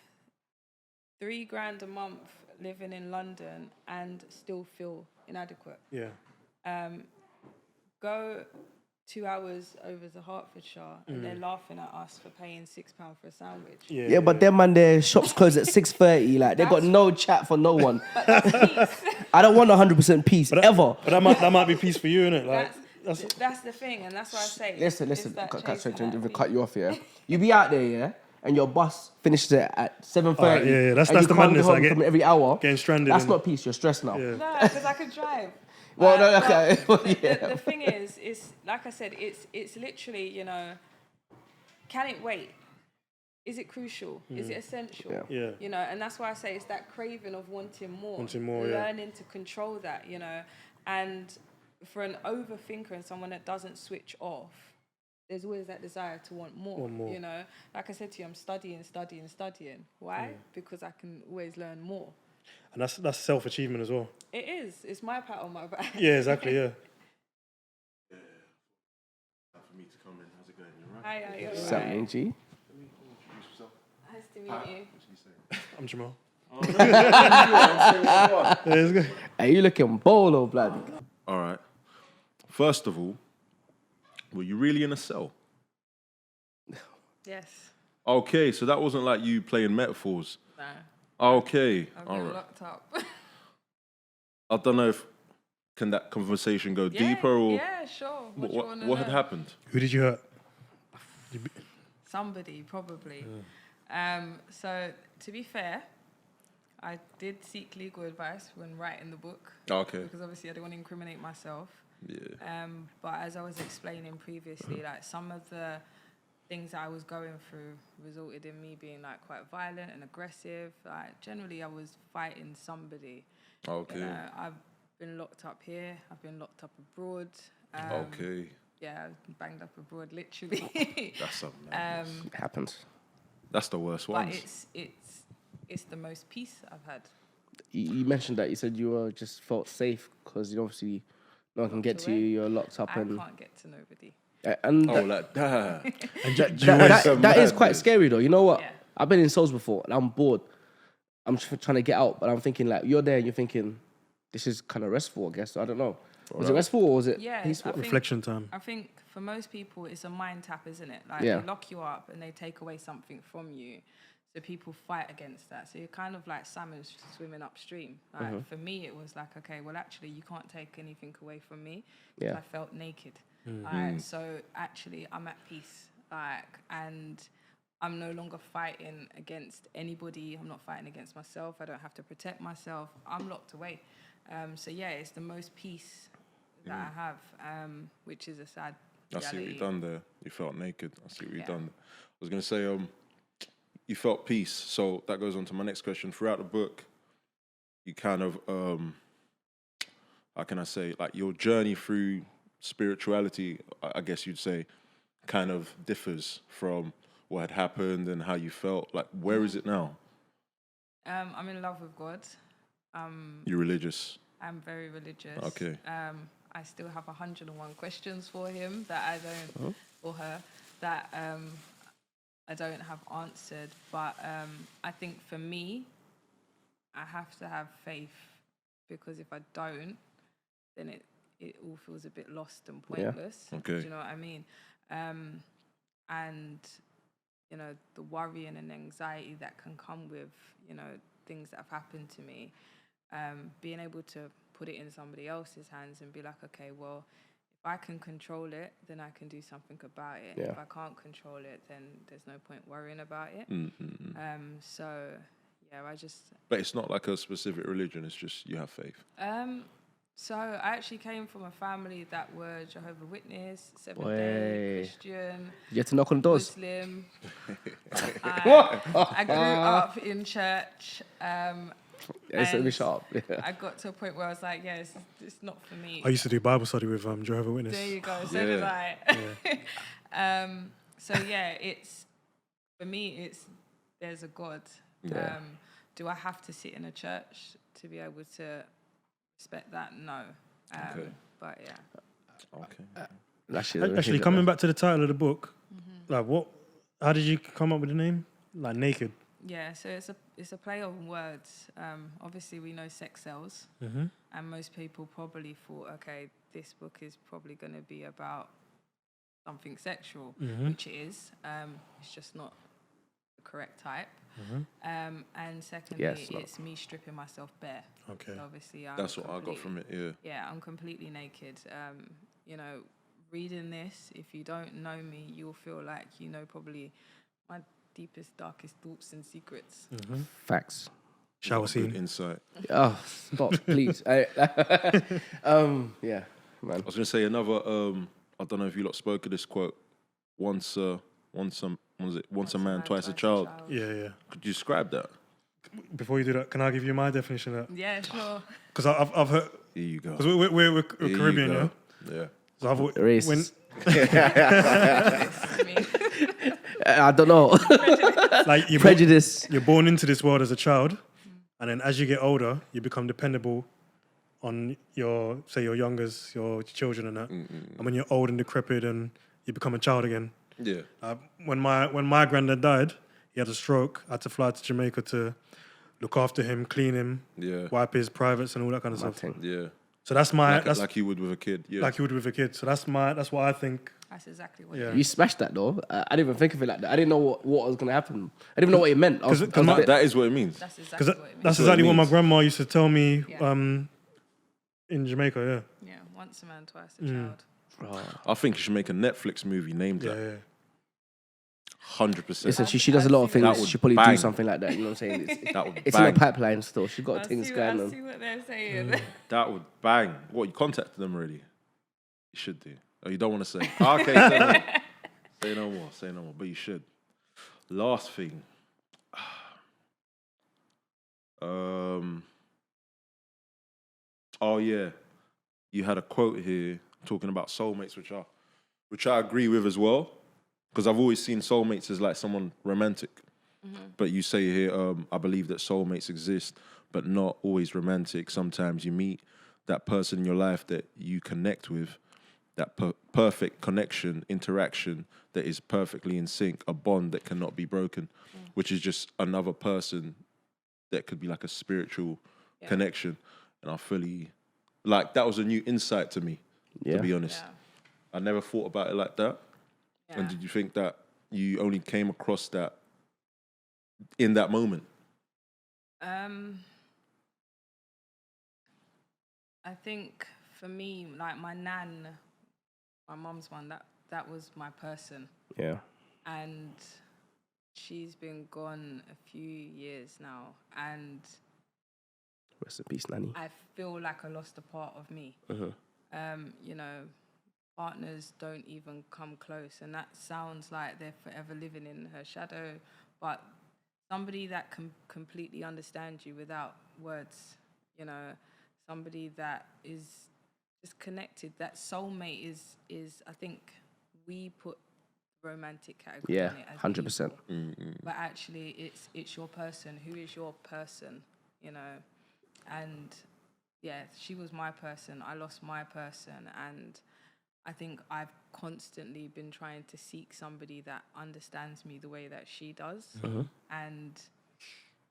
$3,000 a month living in London and still feel inadequate. Go 2 hours over to Hertfordshire and they're laughing at us for paying £6 for a sandwich. Yeah, but them man, their shops close at 6:30. Like, they've got no chat for no one. But that's peace. I don't want 100% peace ever. But that might be peace for you, innit? Like, that's the thing, and that's why I say. Listen, cut you off here. You be out there, yeah, and your bus finishes at 7:30. That's the madness I get. Every hour. Getting stranded. That's not peace. You're stressed now. No, because I could drive. Well, no, okay. The thing is, like I said, it's literally, you know, can it wait? is it crucial? Is it essential? Yeah. Yeah. You know, and that's why I say it's that craving of wanting more. Wanting more, yeah. Learning to control that, you know. And for an overthinker and someone that doesn't switch off, there's always that desire to want more, Want more. you know. Like I said to you, I'm studying. Why? Because I can always learn more. And that's self-achievement as well. It is. It's my pat on my back. Yeah, exactly, yeah. For me to come in, how's it going? You alright? Hi, you're What's happening, right. G? Nice to meet you. I'm Jamal. Alright. Yeah, it's good. Hey, you looking bolo, blood. First of all, were you really in a cell? Yes. Okay, so that wasn't like you playing metaphors. No. Okay, I've all been right. locked up. I don't know if can that conversation go deeper or Yeah, sure. What do you want to what had know? happened? Who did you hurt? Somebody, probably. So, to be fair, I did seek legal advice when writing the book. Okay. Because obviously I didn't want to incriminate myself. Yeah. But as I was explaining previously, like some of the things that I was going through resulted in me being like quite violent and aggressive. Like generally I was fighting somebody. Okay. You know, I've been locked up here. I've been locked up abroad. Okay. Yeah, I've been banged up abroad, literally. That's something. Else. It happens. That's the worst But ones. it's the most peace I've had. You mentioned that you said you were just felt safe because you obviously no one can get to you. You're locked up, I and can't get to nobody. and Oh, like that. that is quite scary though. You know what? Yeah. I've been in souls before, and I'm bored. I'm trying to get out, but I'm thinking like you're there, and you're thinking this is kind of restful. I guess I don't know. Was it restful or was it Yeah, peaceful? I think- Reflection time. I think for most people, it's a mind tap, isn't it? Like Yeah. they lock you up and they take away something from you. So people fight against that. So you're kind of like salmon swimming upstream. Like for me, it was like, okay, well, actually, you can't take anything away from me. 'Cause Yeah. I felt naked. So actually, I'm at peace. Like, and I'm no longer fighting against anybody. I'm not fighting against myself. I don't have to protect myself. I'm locked away. So yeah, it's the most peace that I have, which is a sad I see what reality. you've done there. You felt naked. I see what you've Yeah. done. I was going to say, you felt peace. So that goes on to my next question. Throughout the book, you kind of, how can I say, like your journey through spirituality, I guess you'd say, kind of differs from what had happened and how you felt. Like, where is it now? I'm in love with God. You're religious. I'm very religious. Okay. I still have 101 questions for him that I don't, or her, that I don't have answered. But I think for me, I have to have faith because if I don't, then it all feels a bit lost and pointless. Okay. Do you know what I mean? And, you know, the worrying and anxiety that can come with, you know, things that have happened to me, being able to put it in somebody else's hands and be like, okay, well, if I can control it, then I can do something about it. Yeah. If I can't control it, then there's no point worrying about it. So, yeah, I just... But it's not like a specific religion. It's just you have faith. So I actually came from a family that were Jehovah's Witness, Seventh-day Christian, You had to knock on doors. Muslim. I grew up in church. It's let me and shut up. Yeah. I got to a point where I was like, yeah, it's not for me. I used to do Bible study with Jehovah's Witness. There you go. So did I. So yeah, it's for me. It's there's a God. Yeah. Do I have to sit in a church to be able to respect that? No. Okay. But yeah. Okay. Actually, coming back to the title of the book, like what? How did you come up with the name? Like Naked. Yeah, so it's a play on words. Obviously, we know sex sells, and most people probably thought, okay, this book is probably going to be about something sexual, which it is. It's just not the correct type. And secondly, it's me stripping myself bare. Okay. So obviously, That's what I got from it. Yeah. Yeah, I'm completely naked. You know, reading this, if you don't know me, you'll feel like you know probably my deepest, darkest thoughts and secrets. Facts. Shower Good scene. insight. Oh, stop, please. Yeah, man. I was going to say another. I don't know if you lot spoke of this quote. Once was it once a man, twice a child? Yeah. Could you describe that? Before you do that, can I give you my definition of that? Yeah, sure. Because I've heard. Here you go. Because we're Here Caribbean, you yeah. go. Yeah. So Racist. I mean, I don't know. like Prejudice. You're born into this world as a child, and then as you get older, you become dependable on your youngers, your children, and that. And when you're old and decrepit, and you become a child again. Yeah. When my granddad died, he had a stroke. I had to fly to Jamaica to look after him, clean him, wipe his privates, and all that kind of stuff. Yeah. So that's like you would with a kid. Yeah. like you would with a kid. So that's what I think. that's exactly what Yeah. it You smashed that though. I didn't even think of it like that. I didn't know what was going to happen. I didn't even know what it meant. I was a bit- That is what it means. That's exactly Because what it means. that's what it exactly what my means. grandma used to tell me Yeah. in Jamaica, Yeah, once a man, twice a child. I think you should make a Netflix movie named yeah. that. 100%. Listen, she does a lot of That things. would She probably do bang. something like that. You know what I'm saying? That would It's in bang. the pipeline still. She's got I things see, going I on. see what they're saying. That would bang. What, you contacted them already? You should do. Oh, you don't want to say? Okay, say no more. Say no more. Say no more. But you should. Last thing. Oh yeah, you had a quote here talking about soulmates, which I agree with as well, because I've always seen soulmates as like someone romantic. But you say here, I believe that soulmates exist, but not always romantic. Sometimes you meet that person in your life that you connect with, that perfect connection, interaction that is perfectly in sync, a bond that cannot be broken, which is just another person that could be like a spiritual connection. And I fully, like, that was a new insight to me, to be honest. Yeah. I never thought about it like that. Yeah. And did you think that you only came across that in that moment? I think for me, like my nan, my mum's one, that was my person. Yeah. And she's been gone a few years now. And Rest in peace, Nanny. I feel like I lost a part of me. You know, partners don't even come close. And that sounds like they're forever living in her shadow. But somebody that can completely understand you without words, you know, somebody that is just connected. That soulmate is I think we put romantic category Yeah, on it as 100%. people. But actually it's your person. Who is your person, you know? And yeah, she was my person. I lost my person, and I think I've constantly been trying to seek somebody that understands me the way that she does, and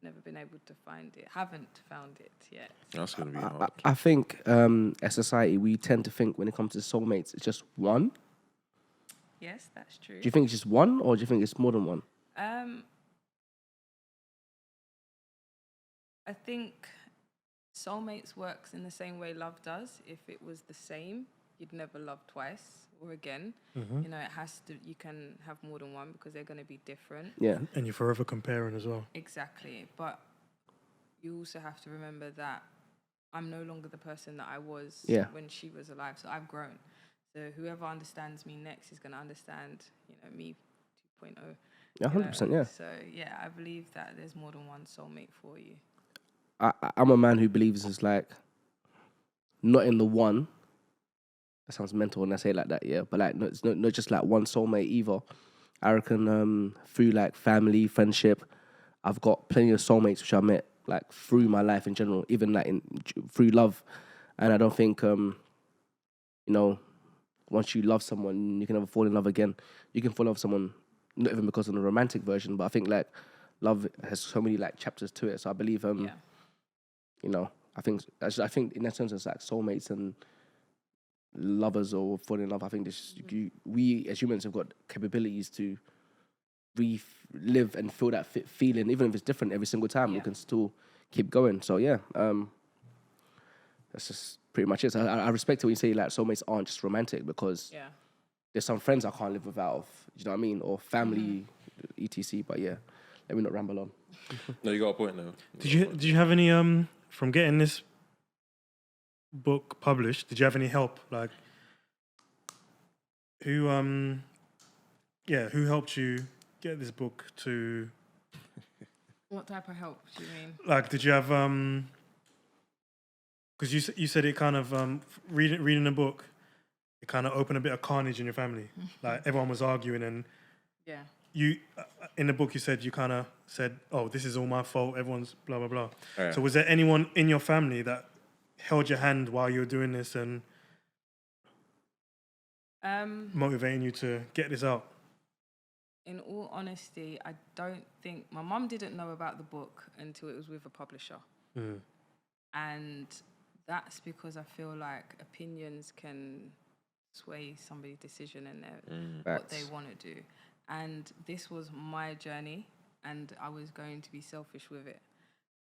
never been able to find it. Haven't found it yet. That's going to be hard. I think as society, we tend to think when it comes to soulmates, it's just one. Yes, that's true. Do you think it's just one, or do you think it's more than one? I think soulmates works in the same way love does. If it was the same, you'd never love twice or again. You know, it has to. You can have more than one because they're going to be different. Yeah. And you're forever comparing as well. Exactly. But you also have to remember that I'm no longer the person that I was when she was alive. So I've grown. So whoever understands me next is going to understand, you know, me 2.0. Yeah, 100%, yeah. So yeah, I believe that there's more than one soulmate for you. I'm a man who believes it's like not in the one. That sounds mental when I say it like that, yeah. But like, no, it's not just like one soulmate either. I reckon through like family, friendship, I've got plenty of soulmates which I met like through my life in general, even like through love. And I don't think, you know, once you love someone, you can never fall in love again. You can fall in love with someone, not even because of the romantic version, but I think like love has so many like chapters to it. So I believe, you know, I think in that sense it's like soulmates and lovers or falling in love. I think we as humans have got capabilities to live and feel that feeling, even if it's different every single time. We can still keep going. So yeah, that's just pretty much it. So I respect it when you say like soulmates aren't just romantic, because there's some friends I can't live without. You know what I mean? Or family, etc. But yeah, let me not ramble on. No, you got a point now. Did you have any from getting this book published? Did you have any help? Like who helped you get this book to? What type of help do you mean? Like, did you have because you said it kind of reading a book, it kind of opened a bit of carnage in your family. Like everyone was arguing, and Yeah. you in the book you said you kind of said, "Oh, this is all my fault. Everyone's blah blah blah." Yeah. So was there anyone in your family that held your hand while you were doing this and motivating you to get this out? In all honesty, I don't think my mum didn't know about the book until it was with a publisher. And that's because I feel like opinions can sway somebody's decision and what they want to do. And this was my journey, and I was going to be selfish with it.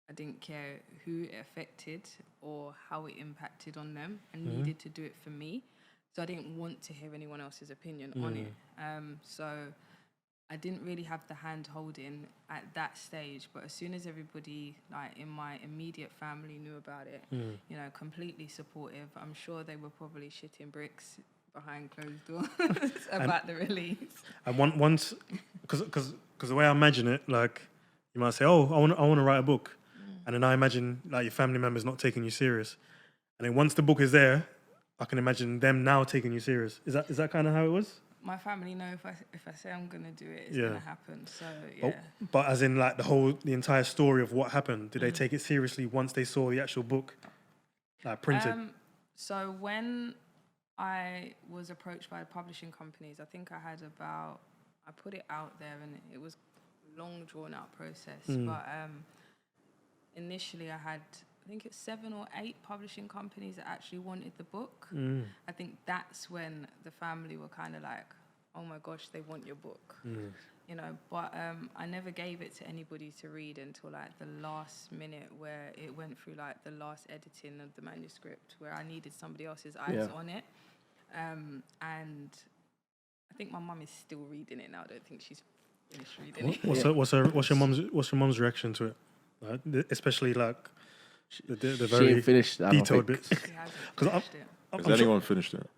I didn't care who it affected or how it impacted on them. I needed to do it for me. So I didn't want to hear anyone else's opinion on it. So I didn't really have the hand holding at that stage, but as soon as everybody like in my immediate family knew about it, you know, completely supportive. I'm sure they were probably shitting bricks behind closed doors about the release. And once, because the way I imagine it, like you might say, "Oh, I want to write a book," and then I imagine like your family members not taking you serious, and then once the book is there, I can imagine them now taking you serious. Is that kind of how it was? My family know if I say I'm gonna do it, it's Yeah. gonna happen. So yeah. But as in like the entire story of what happened, did they take it seriously once they saw the actual book, like printed? So when I was approached by publishing companies, I think I put it out there, and it was a long drawn out process. But initially I had, I think it's 7 or 8 publishing companies that actually wanted the book. I think that's when the family were kind of like, oh my gosh, they want your book. You know, but I never gave it to anybody to read until like the last minute, where it went through like the last editing of the manuscript, where I needed somebody else's eyes on it. And I think my mum is still reading it now. I don't think she's finished reading it. What's your mum's reaction to it? Especially like the She very ain't finished. I don't detailed think. bits. She hasn't 'Cause finished it. Has anyone finished it?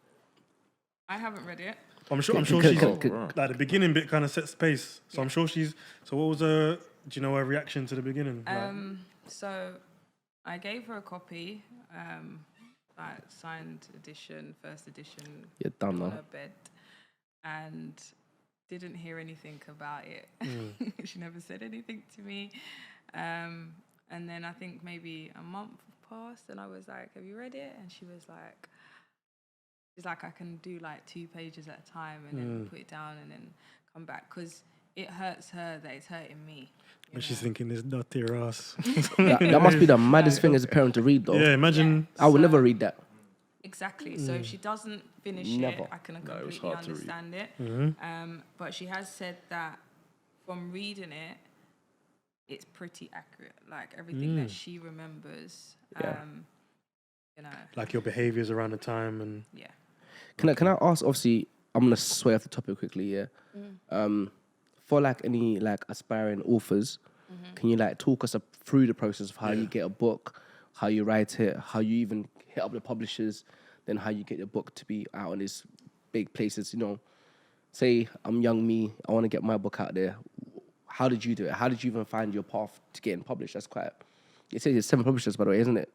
I haven't read it. I'm sure she's like the beginning bit kind of sets the pace. So I'm sure she's. So what was do you know her reaction to the beginning? So I gave her a copy, like signed edition, first edition, You're done on now. her bed, and didn't hear anything about it. She never said anything to me. And then I think maybe a month passed, and I was like, "Have you read it?" And she was like, I can do like 2 pages at a time, and then put it down, and then come back, because it hurts her that it's hurting me. And she's thinking, "This dirty ass." That must be the maddest thing as a parent to read, though. Yeah, imagine. I would never read that. Exactly. So if she doesn't finish Never. it, I can was completely hard to read. understand it. But she has said that from reading it, it's pretty accurate. Like everything that she remembers. You know. Like your behaviors around the time and. Yeah. Can I ask? Obviously, I'm gonna sway off the topic quickly. Yeah. For like any like aspiring authors, can you like talk us through the process of how you get a book, how you write it, how you even hit up the publishers, then how you get your book to be out in these big places? You know, say I'm young me, I want to get my book out there. How did you do it? How did you even find your path to getting published? That's quite. It says it's 7 publishers, by the way, isn't it?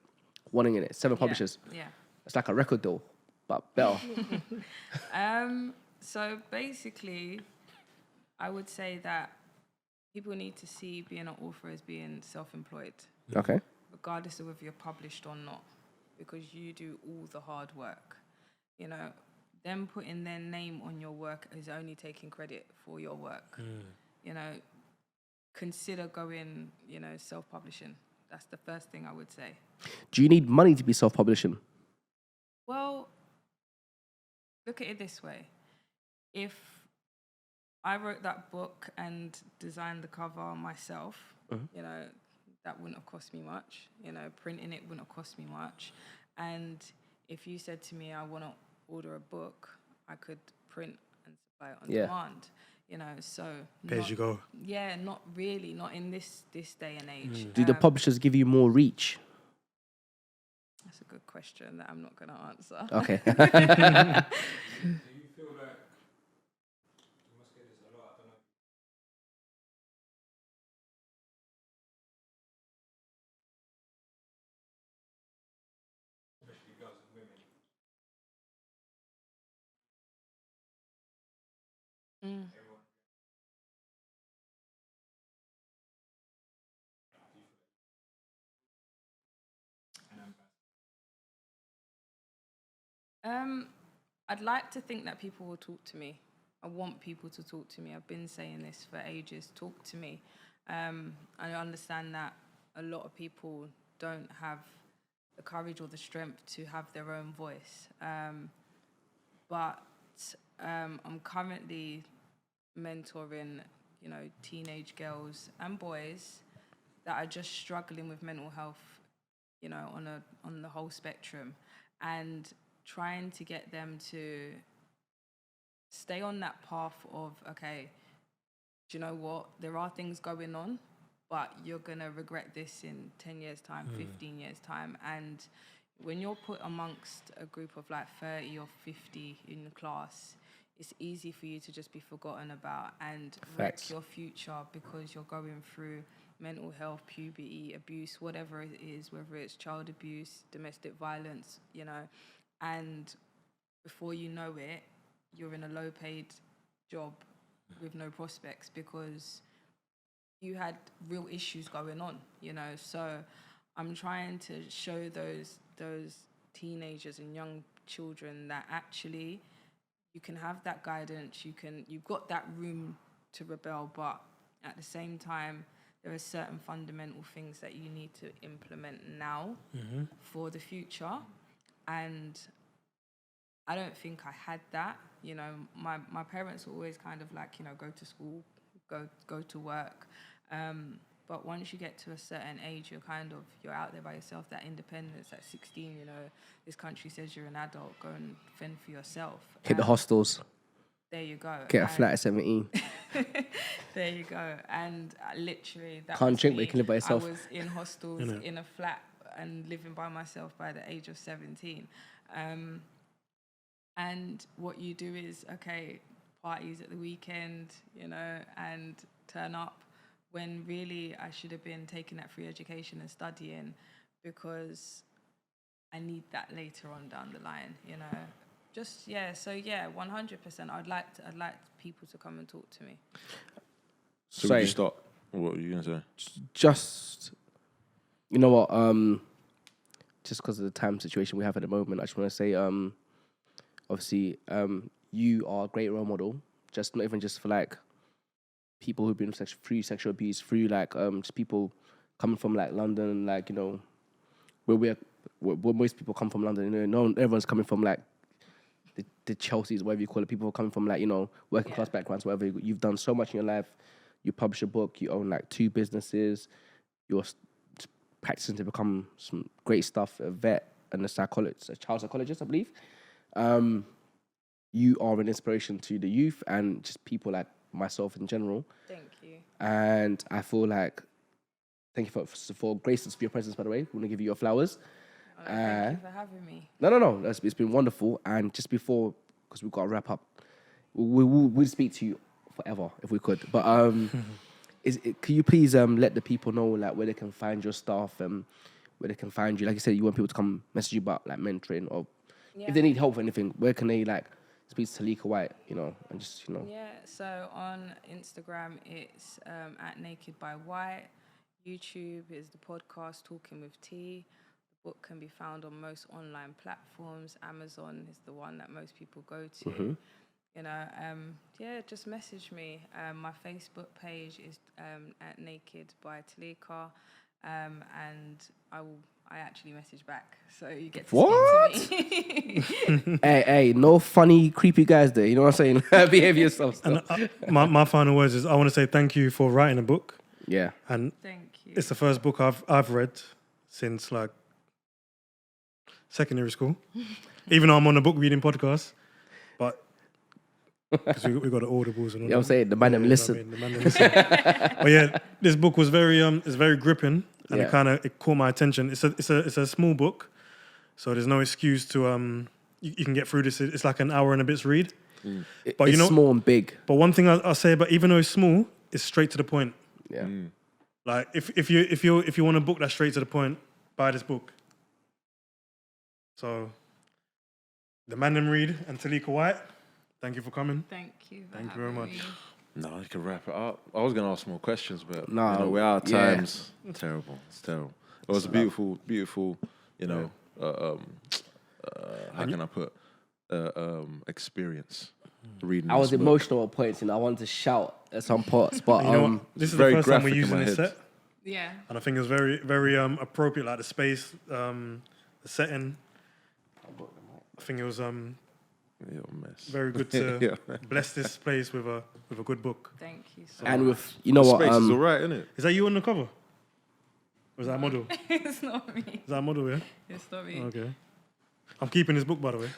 One in it, 7 publishers. Yeah. It's like a record deal, but better. So basically, I would say that people need to see being an author as being self-employed, Okay. regardless of whether you're published or not, because you do all the hard work. You know, them putting their name on your work is only taking credit for your work. You know, consider going, you know, self-publishing. That's the first thing I would say. Do you need money to be self-publishing? Well, look at it this way. If I wrote that book and designed the cover myself, you know, that wouldn't have cost me much. You know, printing it wouldn't have cost me much. And if you said to me, I want to order a book, I could print and supply it on demand. You know, so Pay as you go. Yeah, not really, not in this day and age. Do the publishers give you more reach? That's a good question that I'm not going to answer. Okay. I'd like to think that people will talk to me. I want people to talk to me. I've been saying this for ages. Talk to me. I understand that a lot of people don't have the courage or the strength to have their own voice. But I'm currently mentoring, teenage girls and boys that are just struggling with mental health, on the whole spectrum, and trying to get them to stay on that path of, okay, do you know what? There are things going on, but you're going to regret this in 10 years' time, 15 years' time. And when you're put amongst a group of like 30 or 50 in the class, it's easy for you to just be forgotten about and wreck your future because you're going through mental health, puberty, abuse, whatever it is, whether it's child abuse, domestic violence, and before you know it, you're in a low-paid job with no prospects because you had real issues going on, So I'm trying to show those teenagers and young children that actually you can have that guidance, you've got that room to rebel, but at the same time, there are certain fundamental things that you need to implement now for the future. And I don't think I had that. My parents were always kind of like, go to school, go to work. But once you get to a certain age, you're out there by yourself, that independence at 16, this country says you're an adult, go and fend for yourself. Hit the hostels. There you go. Get a flat at 17. There you go. And literally, that Can't was drink, me. but you can live by yourself. I was in hostels, in a flat, and living by myself by the age of 17. And what you do is, okay, parties at the weekend, and turn up when really I should have been taking that free education and studying because I need that later on down the line, Just, 100%. I'd like people to come and talk to me. So would you start? What were you going to say? Just, you know what, just because of the time situation we have at the moment, I just want to say, obviously, you are a great role model, just not even just for like people who've been through sexual abuse, through like just people coming from like London, like, where most people come from London, no everyone's coming from like the Chelseas, whatever you call it. People are coming from like, working class backgrounds, whatever. You've done so much in your life. You publish a book, you own like 2 businesses, you're practicing to become some great stuff, a vet and a child psychologist, I believe. You are an inspiration to the youth and just people like myself in general. Thank you. And I feel like, thank you for gracing us for your presence, by the way. We want to give you your flowers. Thank you for having me. No. It's been wonderful. And just before, because we've got to wrap up, we'll speak to you forever if we could. But can you please let the people know like where they can find your stuff and where they can find you? Like you said, you want people to come message you about like mentoring or if they need help or anything, where can they like speak to Taleka White, and just, Yeah, so on Instagram, it's at Naked by White. YouTube is the podcast Talking with T. The book can be found on most online platforms. Amazon is the one that most people go to. Just message me. My Facebook page is at Naked by Taleka, and I actually message back, so you get to speak to me. hey, no funny, creepy guys there. You know what I'm saying? Behave yourself. And my final words is I want to say thank you for writing a book. Yeah. And Thank you. it's the first book I've read since like secondary school, even though I'm on a book reading podcast, but because we got the audibles and all that. I'm saying the man them listen. The man them listen. But yeah, this book was it's very gripping, and it caught my attention. It's a small book, so there's no excuse to you can get through this. It's like an hour and a bit's read. But it's small and big. But one thing I'll say, but even though it's small, it's straight to the point. Yeah. Like if you want a book that's straight to the point, buy this book. So, the Mandem Read and Taleka White, Thank you for coming. Thank you. For Thank you very having much. me. No, you can wrap it up. I was going to ask more questions, but No, you know, we're out of yeah. times. Terrible. It's terrible. It was a beautiful, beautiful, you know, how can I put, experience reading I was this book. emotional at points, and I wanted to shout at some parts, but You know what? This is the very first time we're graphic in using my this head. set, Yeah. and I think it was very, very appropriate. Like the space, the setting. I think it was You're a mess. very good to Yeah. bless this place with a good book. Thank you so and much. with you know what, Space is all right, isn't it? Is that you on the cover? Or is that a model? Is It's not me. that a model? Yeah. It's not me. Okay. I'm keeping this book, by the way.